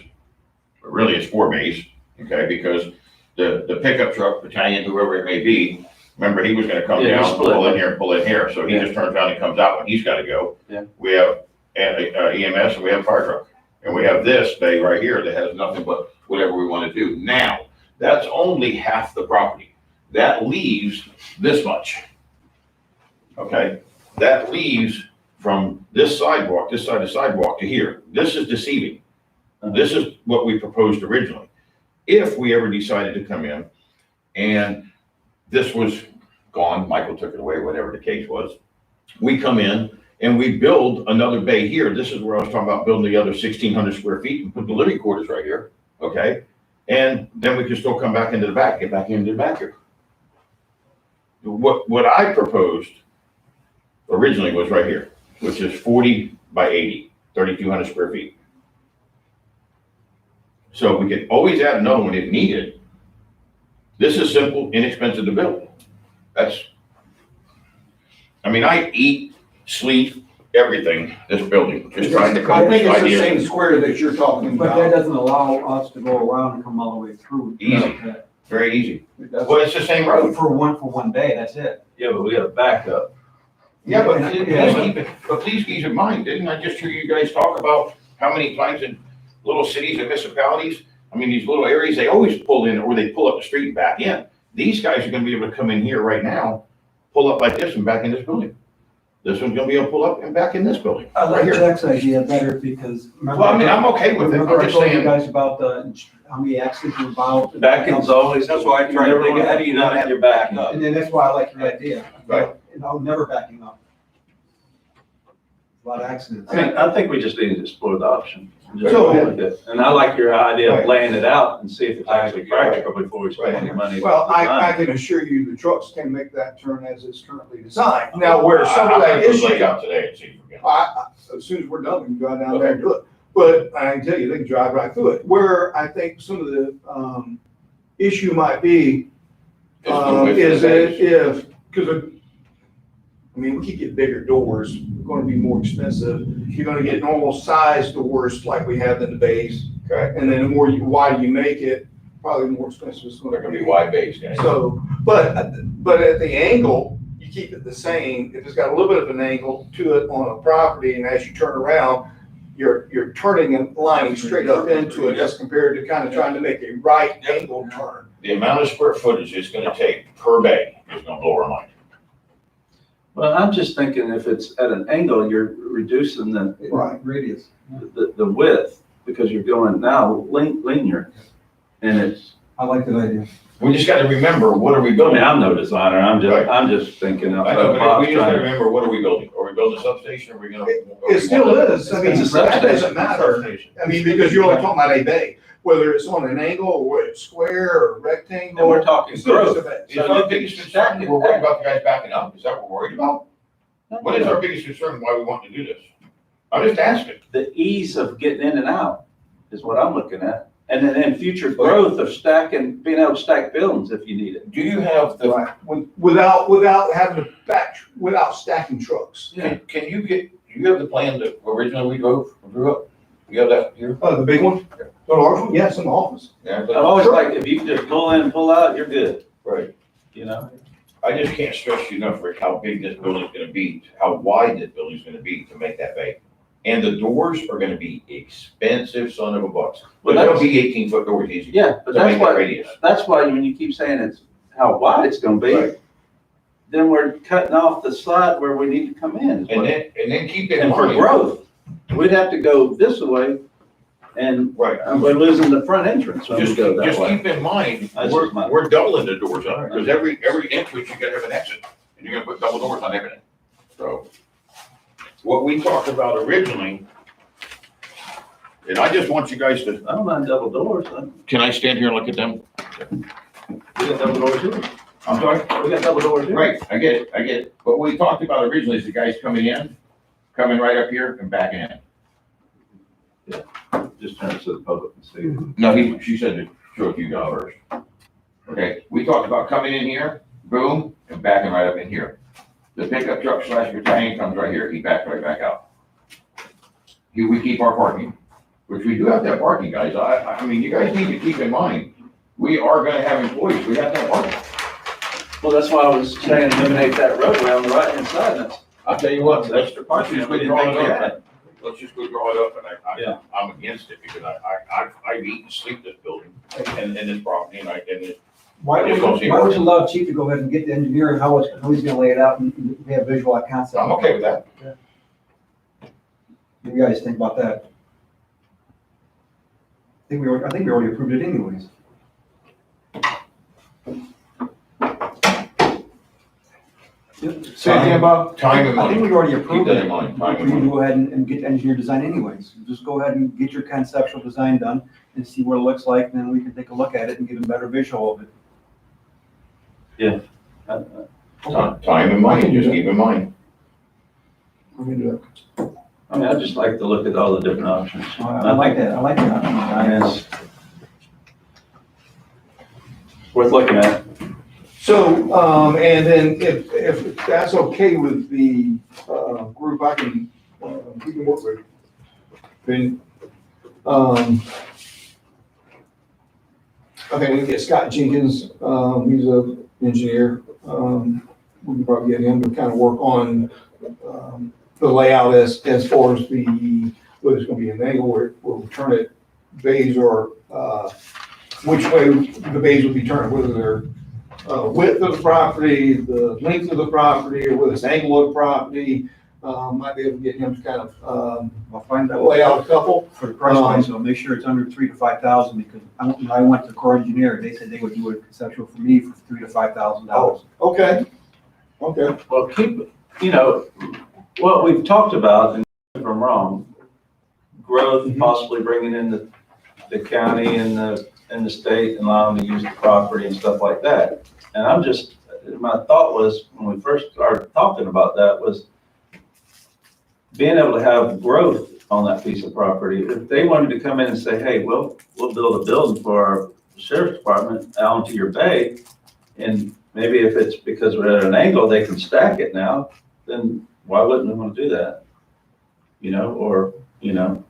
but really it's 4 bays, okay? Because the pickup truck, battalion, whoever it may be, remember, he was gonna come Yeah, down, he's split. pull in here, and pull in here, so he Yeah. just turns around and comes out when he's gotta go. Yeah. We have EMS and we have fire truck, and we have this bay right here that has nothing but whatever we wanna do. Now, that's only half the property. That leaves this much. Okay, that leaves from this sidewalk, this side of the sidewalk to here. This is deceiving. This is what we proposed originally. If we ever decided to come in and this was gone, Michael took it away, whatever the case was, we come in and we build another bay here. This is where I was talking about building the other 1,600 square feet and put the living quarters right here, okay? And then we can still come back into the back, get back into the back here. What I proposed originally was right here, which is 40 by 80, 3,200 square feet. So we could always add another one if needed. This is simple, inexpensive to build. I eat, sleep, everything, this building, just trying to come I up think with it's the ideas. same square that you're talking But that about. doesn't allow us to go around and come all the way through. Easy. Very easy. That's Well, it's the same road. for one day, that's it. Yeah, but we got a backup. Yeah, but Yeah. please keep in mind, didn't I just hear you guys talk about how many times in little cities and municipalities, these little areas, they always pull in, or they pull up the street and back in. These guys are gonna be able to come in here right now, pull up like this and back in this building. This one's gonna be able to pull up and back in this building, I right like here. Jack's idea better because. Well, I'm okay with it, Remember I'm I just told you saying, guys about how many accidents were about. Backing's always. That's why I tried to think, how do you not have your to back up? And then that's why I like your idea. Right. Never backing up. A lot of accidents. I think we just need to explore the option. and just So- go with it. And I like your idea of Right. laying it out and see if it's actually practical before we spend any money. Well, I can assure you the trucks can make that turn as it's currently designed. Now, where some of that I'm gonna lay issue, out today and see if we can. as soon as we're done, we can go down there and do it. But I can tell you, they can drive right through it. Where I think some of the, issue might be, Just the width of is the that base. if, because, we could get bigger doors, they're gonna be more expensive. You're gonna get normal size doors like we have in the base. Okay. And then the more wider you make it, probably the more expensive it's They're gonna gonna be. be wide base, guys. So, but at the angle, you keep it the same. If it's got a little bit of an angle to it on a property, and as you turn around, you're turning and lining straight up into it as compared to kind of trying to make a right angle turn. The amount of square footage it's gonna take per bay is gonna blow our mind. Well, I'm just thinking if it's at an angle, you're reducing Right. Radius. the width because you're going now linear. And it's, I like that idea. We just gotta remember, what are we building? I'm no designer. Right. I'm just thinking I know, outside the but box we just gotta trying. remember, what are we building? Are we building a substation, or are we gonna? It still is. I mean, It's a that doesn't substation. matter. I mean, because you're only talking about a bay, whether it's on an angle or whether it's square or rectangle. And we're talking it's still just a growth. bay. Is our biggest concern, we're worried about the guys backing up? Is that what we're worried about? What is our biggest concern, why we want to do this? I'm just asking. The ease of getting in and out is what I'm looking at. And then future growth of stacking, being able to stack buildings if you need it. Do you have the, Right, without having to without stacking trucks. can you get, do you have the plan that originally we drew up? You have that here? The big one, the large one, yes, in the office. Yeah, I've always liked, if you can just pull in, pull out, you're good, right. you know? I just can't stress you enough, Rick, how big this building's gonna be, how wide this building's gonna be to make that bay. And the doors are gonna be expensive, son of a bucks. But Well, that'll that's- be 18-foot doors easy. Yeah, but To that's make that why, radius. that's why when you keep saying it's how wide it's gonna be, Right. then we're cutting off the slide where we need to come in. And then keep in And for mind. growth, we'd have to go this way, and Right. we're losing the front entrance when we Just, go that just way. keep in mind, That's we're, just my- we're doubling the doors up, Alright. because every entrance, you gotta have an exit, and you're gonna put double doors on everything. So, what we talked about originally, and I just want you guys to, I don't mind double doors, can I stand here and look at them? we got double doors here. I'm sorry? We got double doors here. Right, I get it. But what we talked about originally is the guys coming right up here and backing in. Just turn it so the public can see. No, she said to show it to you guys first. Okay, we talked about coming in here, boom, and backing right up in here. The pickup truck / battalion comes right here, he backs right back out. Here we keep our parking, which we do have to have parking, guys. I mean, you guys need to keep in mind, we are gonna have employees, we have to have parking. Well, that's why I was saying eliminate that roadway on the right-hand side, that's. I'll tell you what, let's just We go didn't draw think we it had up. it. Let's just go draw it up, and Yeah. I'm against it, because I've eaten and sleep this building, and this property, and it. Why Just don't see would work. you allow Chief to go ahead and get the engineering, how he's gonna lay it out and we have visual concept? I'm okay with that. What do you guys think about that? I think we already approved it anyways. Say again, Bob? Time and I think money, we already keep approved that it. in mind, time For and you to money. go ahead and get engineer design anyways. Just go ahead and get your conceptual design done and see what it looks like, and then we can take a look at it and get a better visual of it. Time and money, just keep in mind. We can do I mean, I just like to look at all the different options. I like that, I like that. And it's worth looking at. So, and then if that's okay with the, group, we can work with. Then, I think we can get Scott Jenkins, he's a engineer. We can probably get him to kind of work on, the layout as far as whether it's gonna be an angle where we'll turn it bays or, which way the bays will be turned, whether they're width of the property, the length of the property, or whether it's angle of the property. Might be able to get him to kind of, I'll find that lay out a couple. for the price range, so make sure it's under 3,000 to 5,000, because I went to Core Engineer, they said they would do a conceptual for me for $3,000 to $5,000. Okay, okay. Well, keep, you know, what we've talked about, and if I'm wrong, growth, possibly bringing in the county and the state and allowing them to use the property and stuff like that. And I'm just, my thought was, when we first started talking about that, was being able to have growth on that piece of property. If they wanted to come in and say, hey, we'll build a building for our sheriff's department out into your bay, and maybe if it's because we're at an angle, they can stack it now, then why wouldn't we want to do that? You know, or, you know,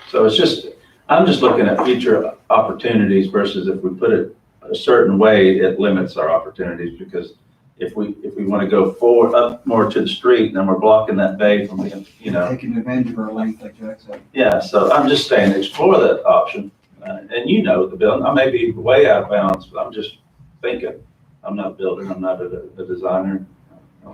so it's just, I'm just looking at future opportunities versus if we put it a certain way, it limits our opportunities, because if we want to go forward, up more to the street, then we're blocking that bay from being, you know. Taking advantage of our length, like Jack said. Yeah, so I'm just saying, explore that option. And you know, the building, I may be way out of bounds, but I'm just thinking. I'm not building, I'm not a designer. I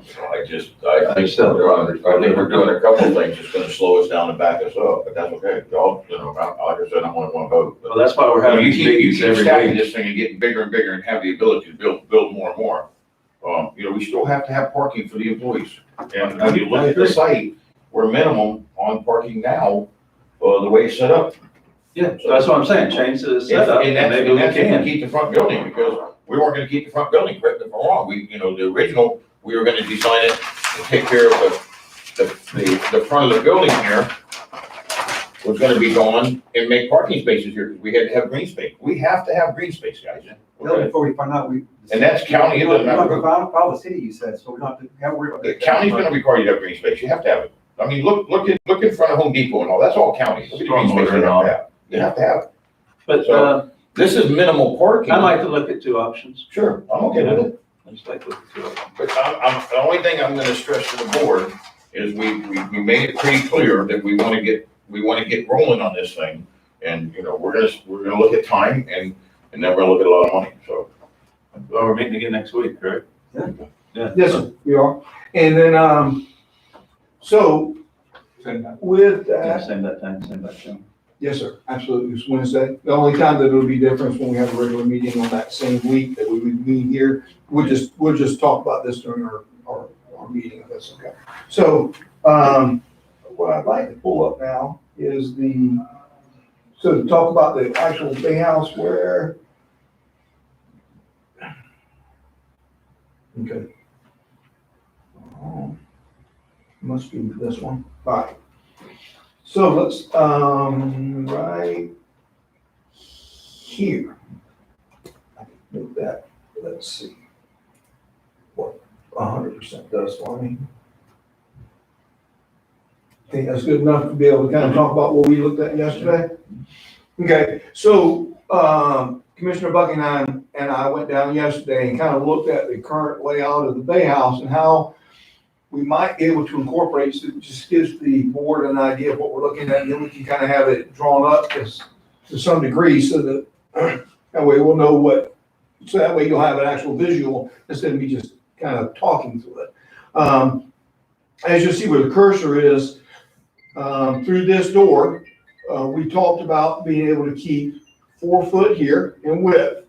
think we're doing a couple of things that's gonna slow us down and back us up, but that's okay. Y'all, you know, like I said, I'm only one vote. Well, that's why we're having You these keep, you meetings keep every stacking week. this thing and getting bigger and bigger and have the ability to build more and more. You know, we still have to have parking for the employees. And when you look at the site, we're minimum on parking now, the way it's set up. Yeah, so that's what I'm saying, change the setup, And and maybe we that's if we can. keep the front building, because we weren't gonna keep the front building, correct me if I'm wrong. The original, we were gonna design it and take care of the front of the building here. was gonna be gone and make parking spaces here, because we had to have green space. We have to have green space, guys. Yeah, before we find out, we. And that's county, it doesn't We're not matter. gonna follow the city, you said, so we don't have to, have to worry about The that. county's gonna require you to have green space, you have to have it. I mean, look in front of Home Depot and all, that's all county. Look at the green space you have to have. You have to have it. But, So- This is minimal parking. I'd like to look at two options. Sure, I'm okay with it. I'd just like to look at two options. But the only thing I'm gonna stress to the board is we made it pretty clear that we wanna get rolling on this thing. And, we're gonna look at time and then we're gonna look at a lot of money, so. Well, we're meeting again next week, correct? Yeah. Yeah. Yes, sir, we are. And then, so with Yeah, that, same that time, same that time. yes, sir, absolutely, it's Wednesday. The only time that it'll be different is when we have a regular meeting on that same week that we would be here. We'll just talk about this during our meeting, if that's okay. So, what I'd like to pull up now is to talk about the actual Bay House where. Okay. Must be this one. All right. So let's, right here. Move that, let's see. What 100% does for me. Think that's good enough to be able to kind of talk about what we looked at yesterday? Okay, so, Commissioner Buckingham and I went down yesterday and kind of looked at the current layout of the Bay House and how we might be able to incorporate, so it just gives the board an idea of what we're looking at, and then we can kind of have it drawn up to some degree, so that that way we'll know so that way you'll have an actual visual instead of me just kind of talking through it. As you see where the cursor is, through this door, we talked about being able to keep 4 foot here in width,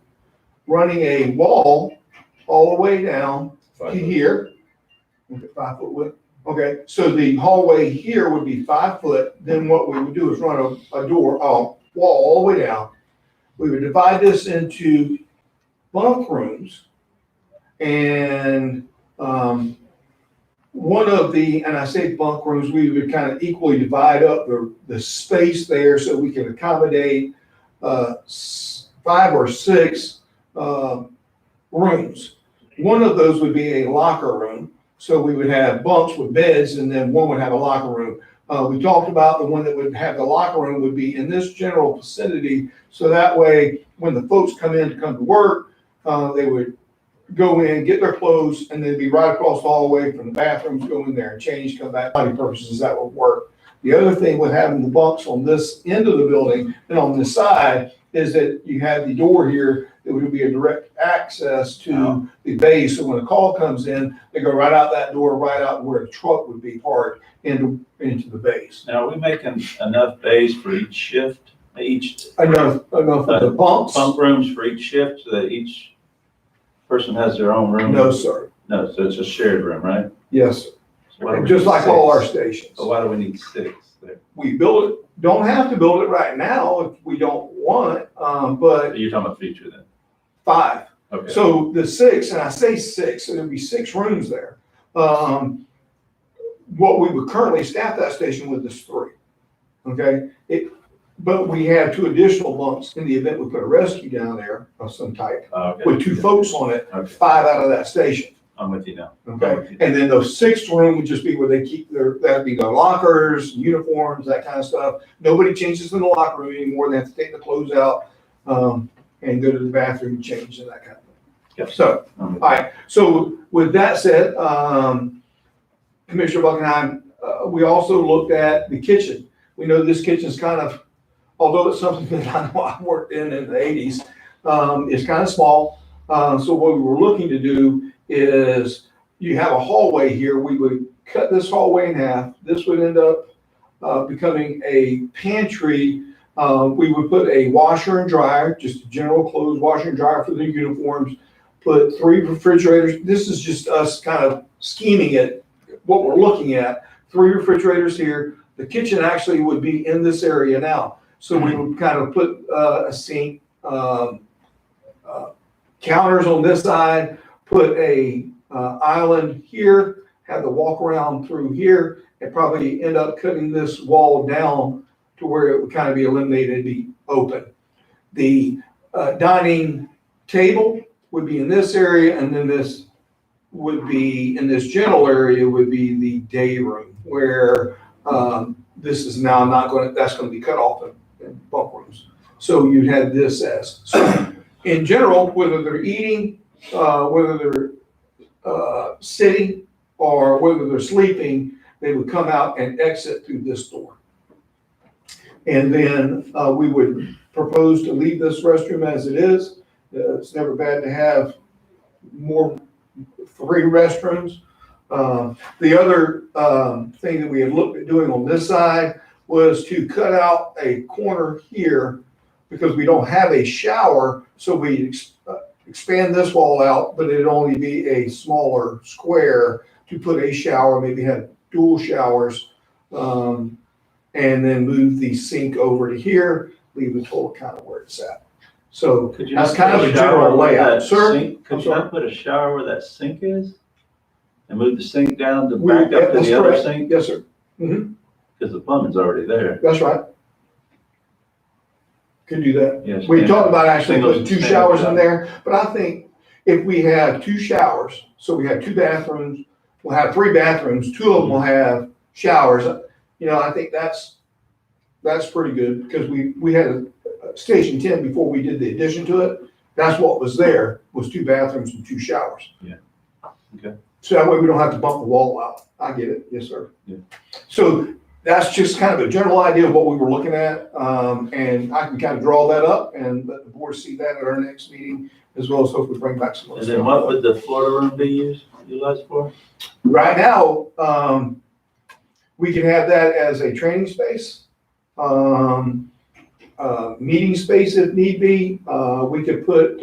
running a wall all the way down to here. Okay, 5 foot width. Okay, so the hallway here would be 5 foot. Then what we would do is run a wall all the way down. We would divide this into bunk rooms, and and I say bunk rooms, we would kind of equally divide up the space there so we can accommodate 5 or 6 rooms. One of those would be a locker room. So we would have bunks with beds, and then one would have a locker room. We talked about the one that would have the locker room would be in this general vicinity. So that way, when the folks come to work, they would go in, get their clothes, and then be right across the hallway from the bathrooms, go in there and change, come back. Body purposes, that would work. The other thing with having the bunks on this end of the building and on this side is that you have the door here that would be a direct access to the base. So when a call comes in, they go right out that door, right out where the truck would be parked into the base. Now, are we making enough bays for each shift, Enough of the bunks? bunk rooms for each shift, so that each person has their own room? No, sir. No, so it's a shared room, right? Yes, So why do we just need like all our 6? stations. So why do we need 6 there? We don't have to build it right now if we don't want, but You're talking about future then? 5. Okay. So the 6, and I say 6, so there'd be 6 rooms there. What we would currently staff that station with is 3. Okay? But we have 2 additional bunks in the event we put a rescue down there of some type Okay. with 2 folks on it, Okay. 5 out of that station. I'm with you now. Okay? And then the 6th room would just be where they keep that'd be their lockers, uniforms, that kind of stuff. Nobody changes in the locker room anymore. They have to take the clothes out, and go to the bathroom and change and that kind of thing. Yep. So, I'm with all right, so with that said, Commissioner Buckingham, we also looked at the kitchen. We know this kitchen's kind of, although it's something that I know I worked in the 80s, it's kind of small. So what we were looking to do is you have a hallway here. We would cut this hallway in half. This would end up becoming a pantry. We would put a washer and dryer, just a general clothes washer and dryer for the uniforms, put 3 refrigerators. This is just us kind of scheming it, what we're looking at. 3 refrigerators here. The kitchen actually would be in this area now. So we would kind of put a sink, counters on this side, put a island here, have the walk around through here, and probably end up cutting this wall down to where it would kind of be eliminated, be open. The dining table would be in this area, and then this would be, in this general area would be the day room, where this is now not gonna, that's gonna be cut off in bunk rooms. So you'd have this as, so in general, whether they're eating, whether they're sitting, or whether they're sleeping, they would come out and exit through this door. And then we would propose to leave this restroom as it is. It's never bad to have more, 3 restrooms. The other thing that we had looked at doing on this side was to cut out a corner here because we don't have a shower, so we expand this wall out, but it'd only be a smaller square to put a shower, maybe have dual showers, and then move the sink over to here, leave the toilet kind of where it's at. So Could you that's not kind put of a a shower general where layout, that sir. sink- Could I'm you not sorry. put a shower where that sink is? And move the sink down to We- back yeah, up to that's the other correct. sink? Yes, sir. Mm-hmm. Because the plumbing's already there. That's right. Could do that. Yes. We talked about actually Singles putting 2 and showers in standard there, but I think if we have 2 showers, so we have 2 bathrooms, we'll have 3 bathrooms, 2 of them will have showers. You know, I think that's pretty good, because we had a Station 10 before we did the addition to it. That's what was there, was 2 bathrooms and 2 showers. Yeah. Okay. So that way we don't have to bump the wall out. I get it, yes, sir. Yeah. So that's just kind of a general idea of what we were looking at, and I can kind of draw that up and let the board see that at our next meeting, as well as hopefully bring back some. And then what would the Florida room be utilized for? Right now, we can have that as a training space, meeting space if need be. We could put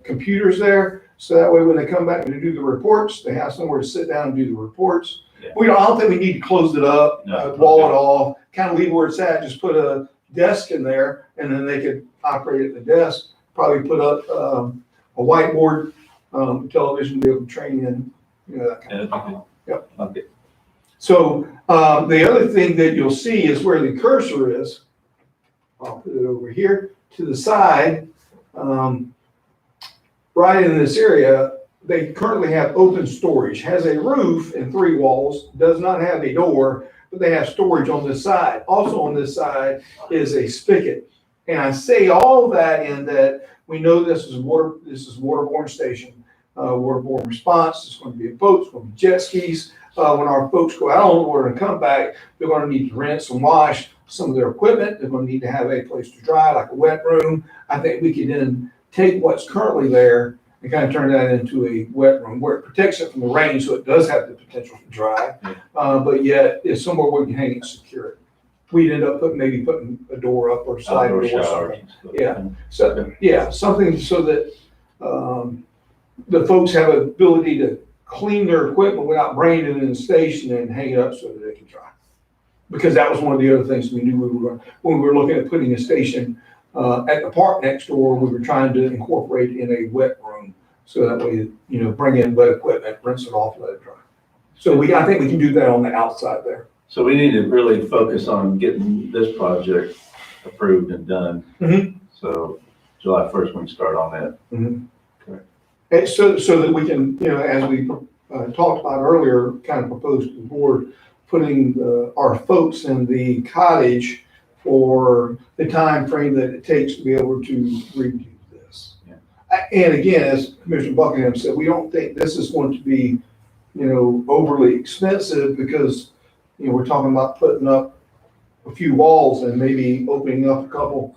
computers there, so that way when they come back and do the reports, they have somewhere to sit down and do the reports. Yeah. I don't think we need to close it up, No. wall it off, kind of leave where it's at, just put a desk in there, and then they could operate at the desk. Probably put up a whiteboard, television, be able to train in, you know, that kind of. Okay. Yep. Okay. So, the other thing that you'll see is where the cursor is. I'll put it over here to the side. Right in this area, they currently have open storage, has a roof and 3 walls, does not have a door, but they have storage on this side. Also on this side is a spigot. And I say all that in that we know this is waterborne station, waterborne response. It's going to be a boat, it's going to be jet skis. When our folks go out on the water and come back, they're going to need to rinse and wash some of their equipment. They're going to need to have a place to dry, like a wet room. I think we can then take what's currently there and kind of turn that into a wet room where it protects it from the rain, so it does have the potential to dry. But yet it's somewhere where we can hang it and secure it. We'd end up putting a door up or slide door or something. Yeah. So, yeah, something so that the folks have an ability to clean their equipment without bringing it in the station and hang it up so that they can dry. Because that was one of the other things we knew when we were looking at putting a station at the park next door, we were trying to incorporate in a wet room. So that way, you know, bring in wet equipment, rinse it off, let it dry. So I think we can do that on the outside there. So we need to really focus on getting this project approved and done. Mhm. So July 1st, we can start on that. And so that we can, you know, as we talked about earlier, kind of proposed to the board, putting our folks in the cottage for the time frame that it takes to be able to review this. Yeah. And again, as Commissioner Buckingham said, we don't think this is going to be, you know, overly expensive because, you know, we're talking about putting up a few walls and maybe opening up a couple,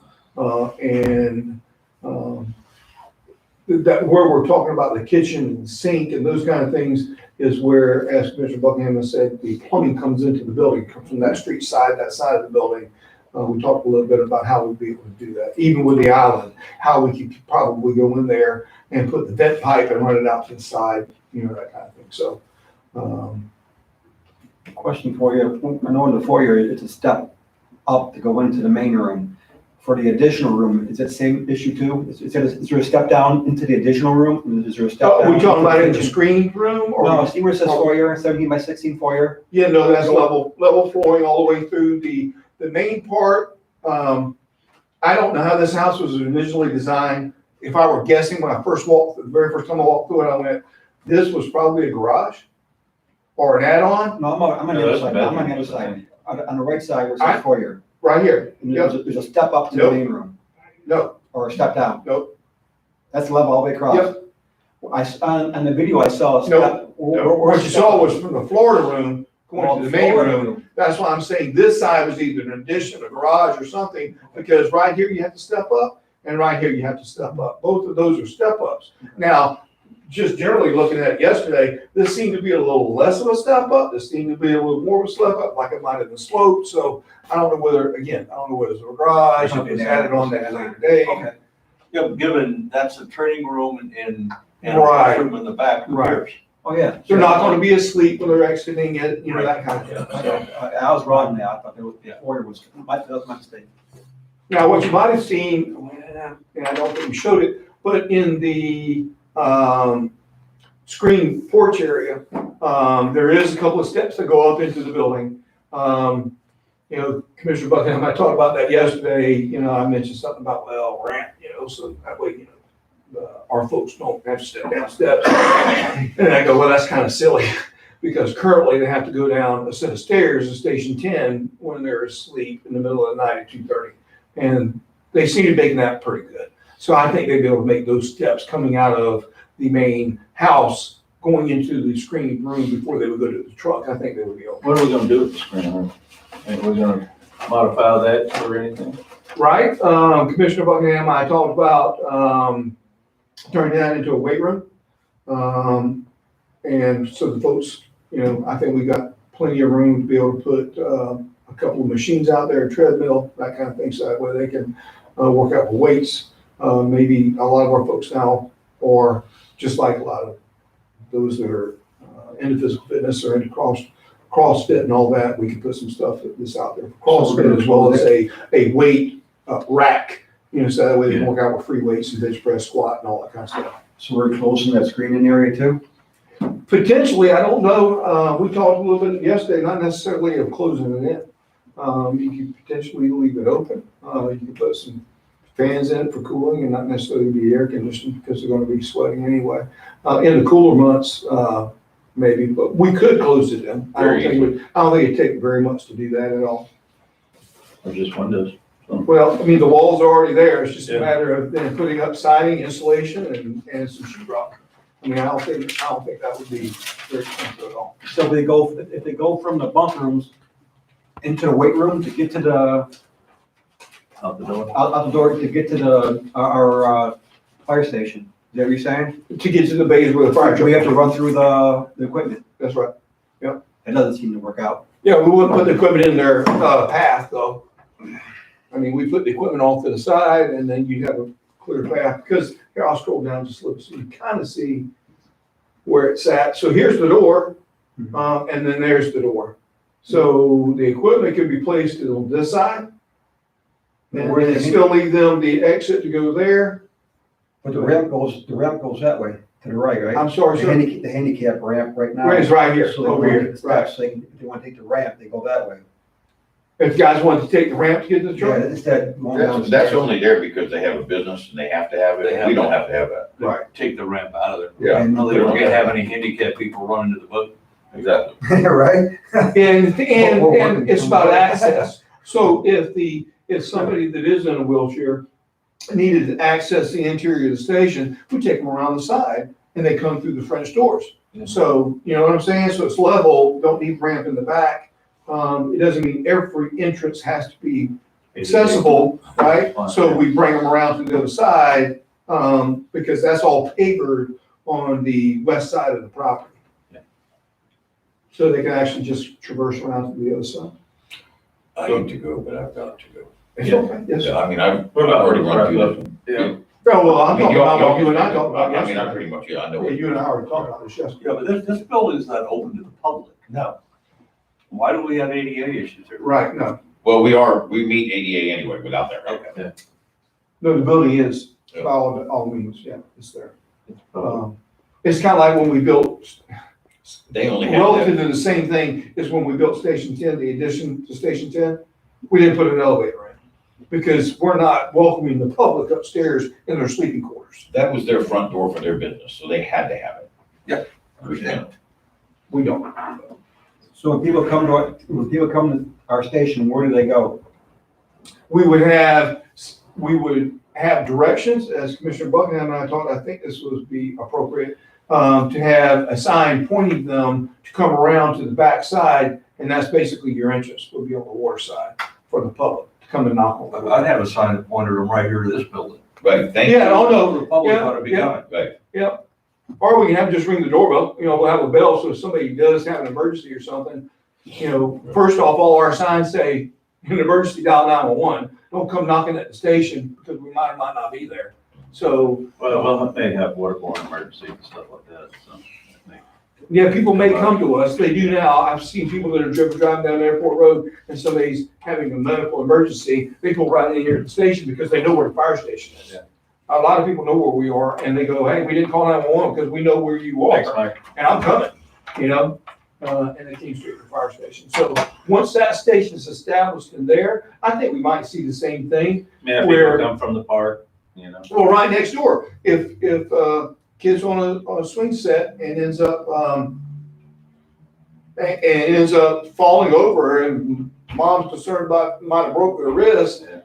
that where we're talking about the kitchen and sink and those kind of things is where, as Commissioner Buckingham has said, the plumbing comes into the building, comes from that street side, that side of the building. We talked a little bit about how we'd be able to do that, even with the island, how we could probably go in there and put the vent pipe and run it out to the side, you know, that kind of thing. So, Question for you. I know in the foyer, it's a step up to go into the main room. For the additional room, is it the same issue too? Is there a step down into the additional room? Is there a step down? are we talking about in the screened room or? No, see where it says foyer, 17 by 16 foyer? Yeah, no, that's level flooring all the way through the the main part, I don't know how this house was originally designed. If I were guessing, when I first walked, the very first time I walked through it, I went, this was probably a garage or an add-on, No, I'm on the No, other that's side, better. I'm on the other side. On the right side, where it I- says foyer. right here. And there's a step up to the Nope. main room, No, or a step down. Nope. That's level all the way across. Yep. On the video, I saw a Nope. step. what you saw was from the Florida room going to the main room. That's why I'm saying this side was either an addition, a garage or something, because right here you have to step up and right here you have to step up. Both of those are step ups. Now, just generally looking at it yesterday, this seemed to be a little less of a step up. This seemed to be a little more of a step up, like it might have been sloped. So I don't know whether, again, I don't know whether it's a garage, if it's added on that later day. Okay. Yeah, but given that's a training room and a Right. room in the back, who Right. cares? Oh, yeah. They're not gonna be asleep when they're exiting it, you know, that kind of thing. So, I was wrong there, I thought the foyer was, that was my mistake. now, what you might have seen, and I don't think we showed it, but in the, screen porch area, there is a couple of steps that go up into the building. You know, Commissioner Buckingham, I talked about that yesterday, you know, I mentioned something about, well, ramp, you know, so that way, you know, our folks don't have to step down steps. And I go, well, that's kind of silly, because currently they have to go down a set of stairs at Station 10 when they're asleep in the middle of the night at 2:30. And they seem to be making that pretty good. So I think they'd be able to make those steps coming out of the main house, going into the screening room before they would go to the truck. I think they would be okay. What are we gonna do with the screen room? Are we gonna modify that or anything? Right, Commissioner Buckingham, I talked about, turning that into a weight room. And so the folks, you know, I think we got plenty of room to be able to put, a couple of machines out there, treadmill, that kind of thing, so that way they can, work out with weights. Maybe a lot of our folks now are just like a lot of those that are, into physical fitness or into CrossFit and all that. We can put some stuff that's out there for CrossFit, as well as a weight, rack, you know, so that way they can work out with free weights and bench press, squat and all that kind of stuff. So we're closing that screening area too? Potentially, I don't know, we talked a little bit yesterday, not necessarily of closing it in. You could potentially leave it open, you could put some fans in it for cooling and not necessarily be air conditioned, because they're gonna be sweating anyway. In the cooler months, maybe, but we could close it in. I don't think it'd take very much to do that at all. Or just windows? Well, I mean, the walls are already there, it's just a Yeah. matter of then putting up siding, insulation and some sheet rock. I mean, I don't think that would be very expensive at all. So if they go from the bunk rooms into the weight room to get to the, Out the door? out the door to get to our fire station, is that what you're saying? To get to the bays where the fire truck. We have to run through the equipment. That's right. That doesn't seem to work out. Yeah, we wouldn't put the equipment in their, path though. I mean, we put the equipment off to the side and then you have a clear path, because here, I'll scroll down just a little so you kind of see where it's at. So here's the door, and then there's the door. So the equipment can be placed on this side. And then still leave them the exit to go there. But the ramp goes that way, to the right, right? I'm sorry, sir. The handicap ramp right now. It's right here, So they over go here, to the right. steps, if they want to take the ramp, they go that way. If you guys want to take the ramp to get to the Yeah, truck. instead going down the That's stairs. only there because they have a business and they have to have They it. have We don't to. have to have that. Right. Take the ramp out of there. Yeah, And No, they don't have any handicapped people running to the boat. exactly. Right? And it's about access. So if somebody that is in a wheelchair needed to access the interior of the station, we take them around the side and they come through the French doors. So, you know what I'm saying? So it's level, don't need ramp in the back. It doesn't mean every entrance has to be accessible, right? So we bring them around to the other side, because that's all pavered on the west side of the property. So they can actually just traverse around to the other side. I need to go, but I've got to go. It's okay, yes, sir. I mean, I've already run through this. Yeah. Oh, well, I'm I mean, talking about what you and I talked about I mean, I yesterday. pretty much, yeah, I know. Yeah, you and I already talked about this yesterday. Yeah, but this building's not open to the public. No. Why do we have ADA issues here? Right, no, Well, we meet ADA anyway without that, right? Okay. no, the building is, Yeah. by all means, yeah, it's there. It's kind of like when we built, They only have relative that. to the same thing as when we built Station 10, the addition to Station 10. We didn't put an elevator in because we're not welcoming the public upstairs in their sleeping quarters. That was their front door for their business, so they had to have it. Yeah. Understand? We don't. So when people come to our station, where do they go? We would have directions, as Commissioner Buckingham and I talked, I think this would be appropriate, to have a sign pointing them to come around to the back side, and that's basically your entrance, would be on the water side for the public to come and knock on the door. I'd have a sign that pointed them right here to this building. Right, thank you. Yeah, oh no, The public Yeah, ought to be yeah. coming. yeah. Or we can have just ring the doorbell, we'll have a bell, so if somebody does have an emergency or something, first off, all our signs say, an emergency dial 911, don't come knocking at the station because we might or might not be there. So, Well, they have waterborne emergency and stuff like that, so. I think- yeah, people may come to us, they do now, I've seen people that are driving down Airport Road and somebody's having a medical emergency, they go right in here at the station because they know where the fire station is. Yeah. A lot of people know where we are and they go, hey, we didn't call 911 because we know where you Thanks, are Mike. and I'm coming, and they came straight to the fire station. So once that station is established in there, I think we might see the same thing. Yeah, Where- people come from the park, Well, right next door, if kids on a swing set and ends up, falling over and mom's concerned about, might have broke their wrist, Yeah.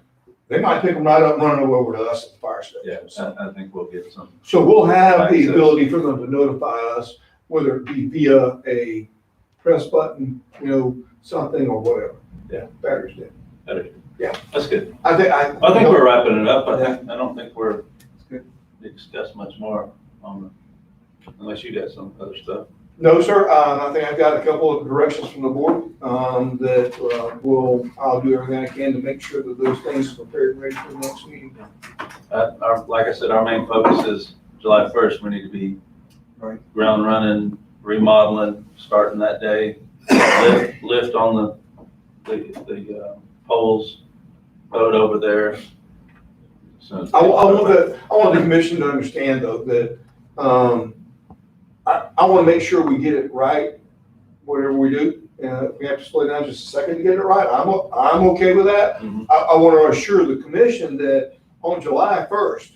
they might pick them right up and run them over to us at the fire yeah, station. I think we'll get some. So we'll have the Access. ability for them to notify us, whether it be via a press button, something or whatever. Yeah. Batteries dead. Better. Yeah. That's good. I think We're wrapping it up. I don't think we discussed much more on unless you got some other stuff. No, sir. I think I've got a couple of directions from the board, that I'll do everything I can to make sure that those things are prepared and ready for the next meeting. Like I said, our main focus is July 1st. We need to be Right. ground running, remodeling, starting that day. Lift on the poles, road over there. So I want the commission to understand though, that, I want to make sure we get it right, whatever we do. If we have to slow it down just a second to get it right, I'm okay with that. Mhm. I want to assure the commission that on July 1st,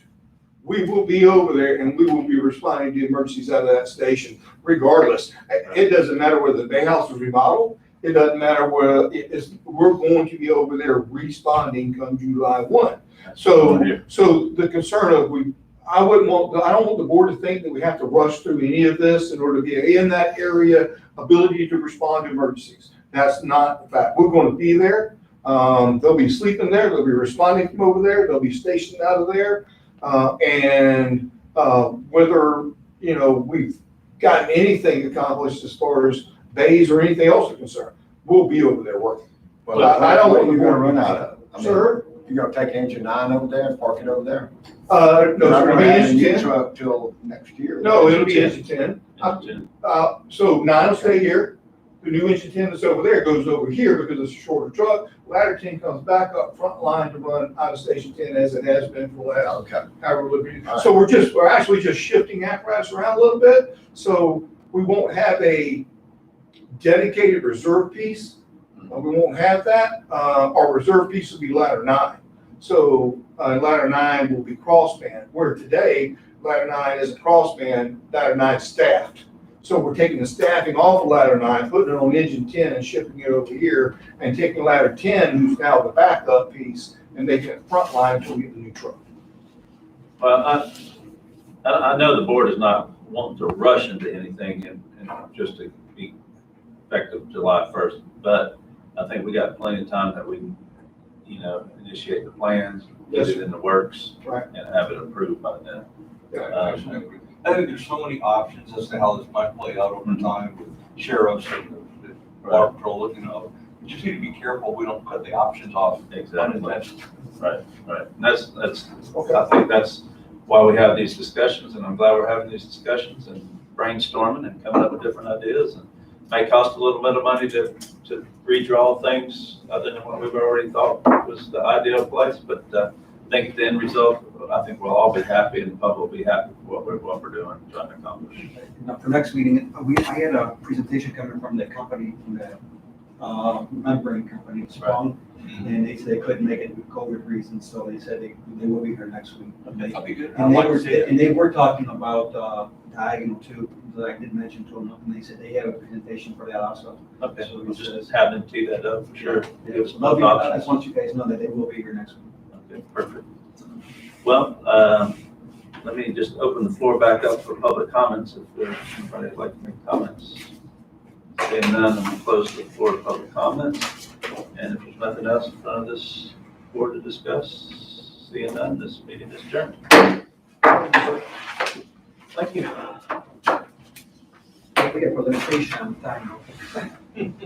we will be over there and we will be responding to emergencies out of that station regardless. It doesn't matter whether the Bay House is remodeled. It doesn't matter where we're going to be over there responding come July 1. So the concern of I don't want the board to think that we have to rush through any of this in order to be in that area, ability to respond to emergencies. That's not the fact. We're going to be there. They'll be sleeping there. They'll be responding from over there. They'll be stationed out of there. Whether, we've gotten anything accomplished as far as bays or anything else are concerned, we'll be over there working. Well, I don't want you're the gonna board run to out of. Sir? You're gonna take engine 9 over there and park it over there? No, You're not sir, gonna it'll have a be new engine 10. truck till next year. No, it'll be engine 10. Engine. So 9 will stay here. The new engine 10 that's over there goes over here because it's a shorter truck. Ladder 10 comes back up front line to run out of station 10 as it has been for the last Okay. however long. So we're actually just shifting apparatus around a little bit. So we won't have a dedicated reserve piece. We won't have that. Our reserve piece will be ladder 9. So ladder 9 will be crossband, where today ladder 9 is a crossband, ladder 9 is staffed. So we're taking the staffing off of ladder 9, putting it on engine 10 and shipping it over here, and taking ladder 10, who's now the backup piece, and making it front line until we get the new truck. Well, I know the board is not wanting to rush into anything and just to be effective July 1st, but I think we got plenty of time that we can, initiate the plans, get it in the works, Right. and have it approved by then. I think there's so many options as to how this might play out over time with sheriffs and the water patrol, We just need to be careful we don't cut the options off Exactly. unintentionally. Right. And that's, Okay. I think that's why we have these discussions, and I'm glad we're having these discussions and brainstorming and coming up with different ideas. And it may cost a little bit of money to redraw things other than what we've already thought was the ideal place, but I think the end result, I think we'll all be happy and the public will be happy with what we're doing, trying to accomplish. Now, for next meeting, I had a presentation coming from the company, from the membrane company, Sprung. And they said they couldn't make it with COVID reasons, so they said they will be here next week. That'll be good. I'd And they like to were, see that. and they were talking about, diagonal too, that I did mention to them, and they said they have a presentation for that also. Okay, So we'll he says- just have them tee that up for sure. Yeah, Give us so both I options. just want you guys to know that they will be here next week. Okay, perfect. Well, let me just open the floor back up for public comments if there's anybody who'd like to make comments. Seeing none, I'm gonna close the floor to public comments. And if there's nothing else in front of this board to discuss, seeing none, this meeting is adjourned. Thank you. We have presentation time.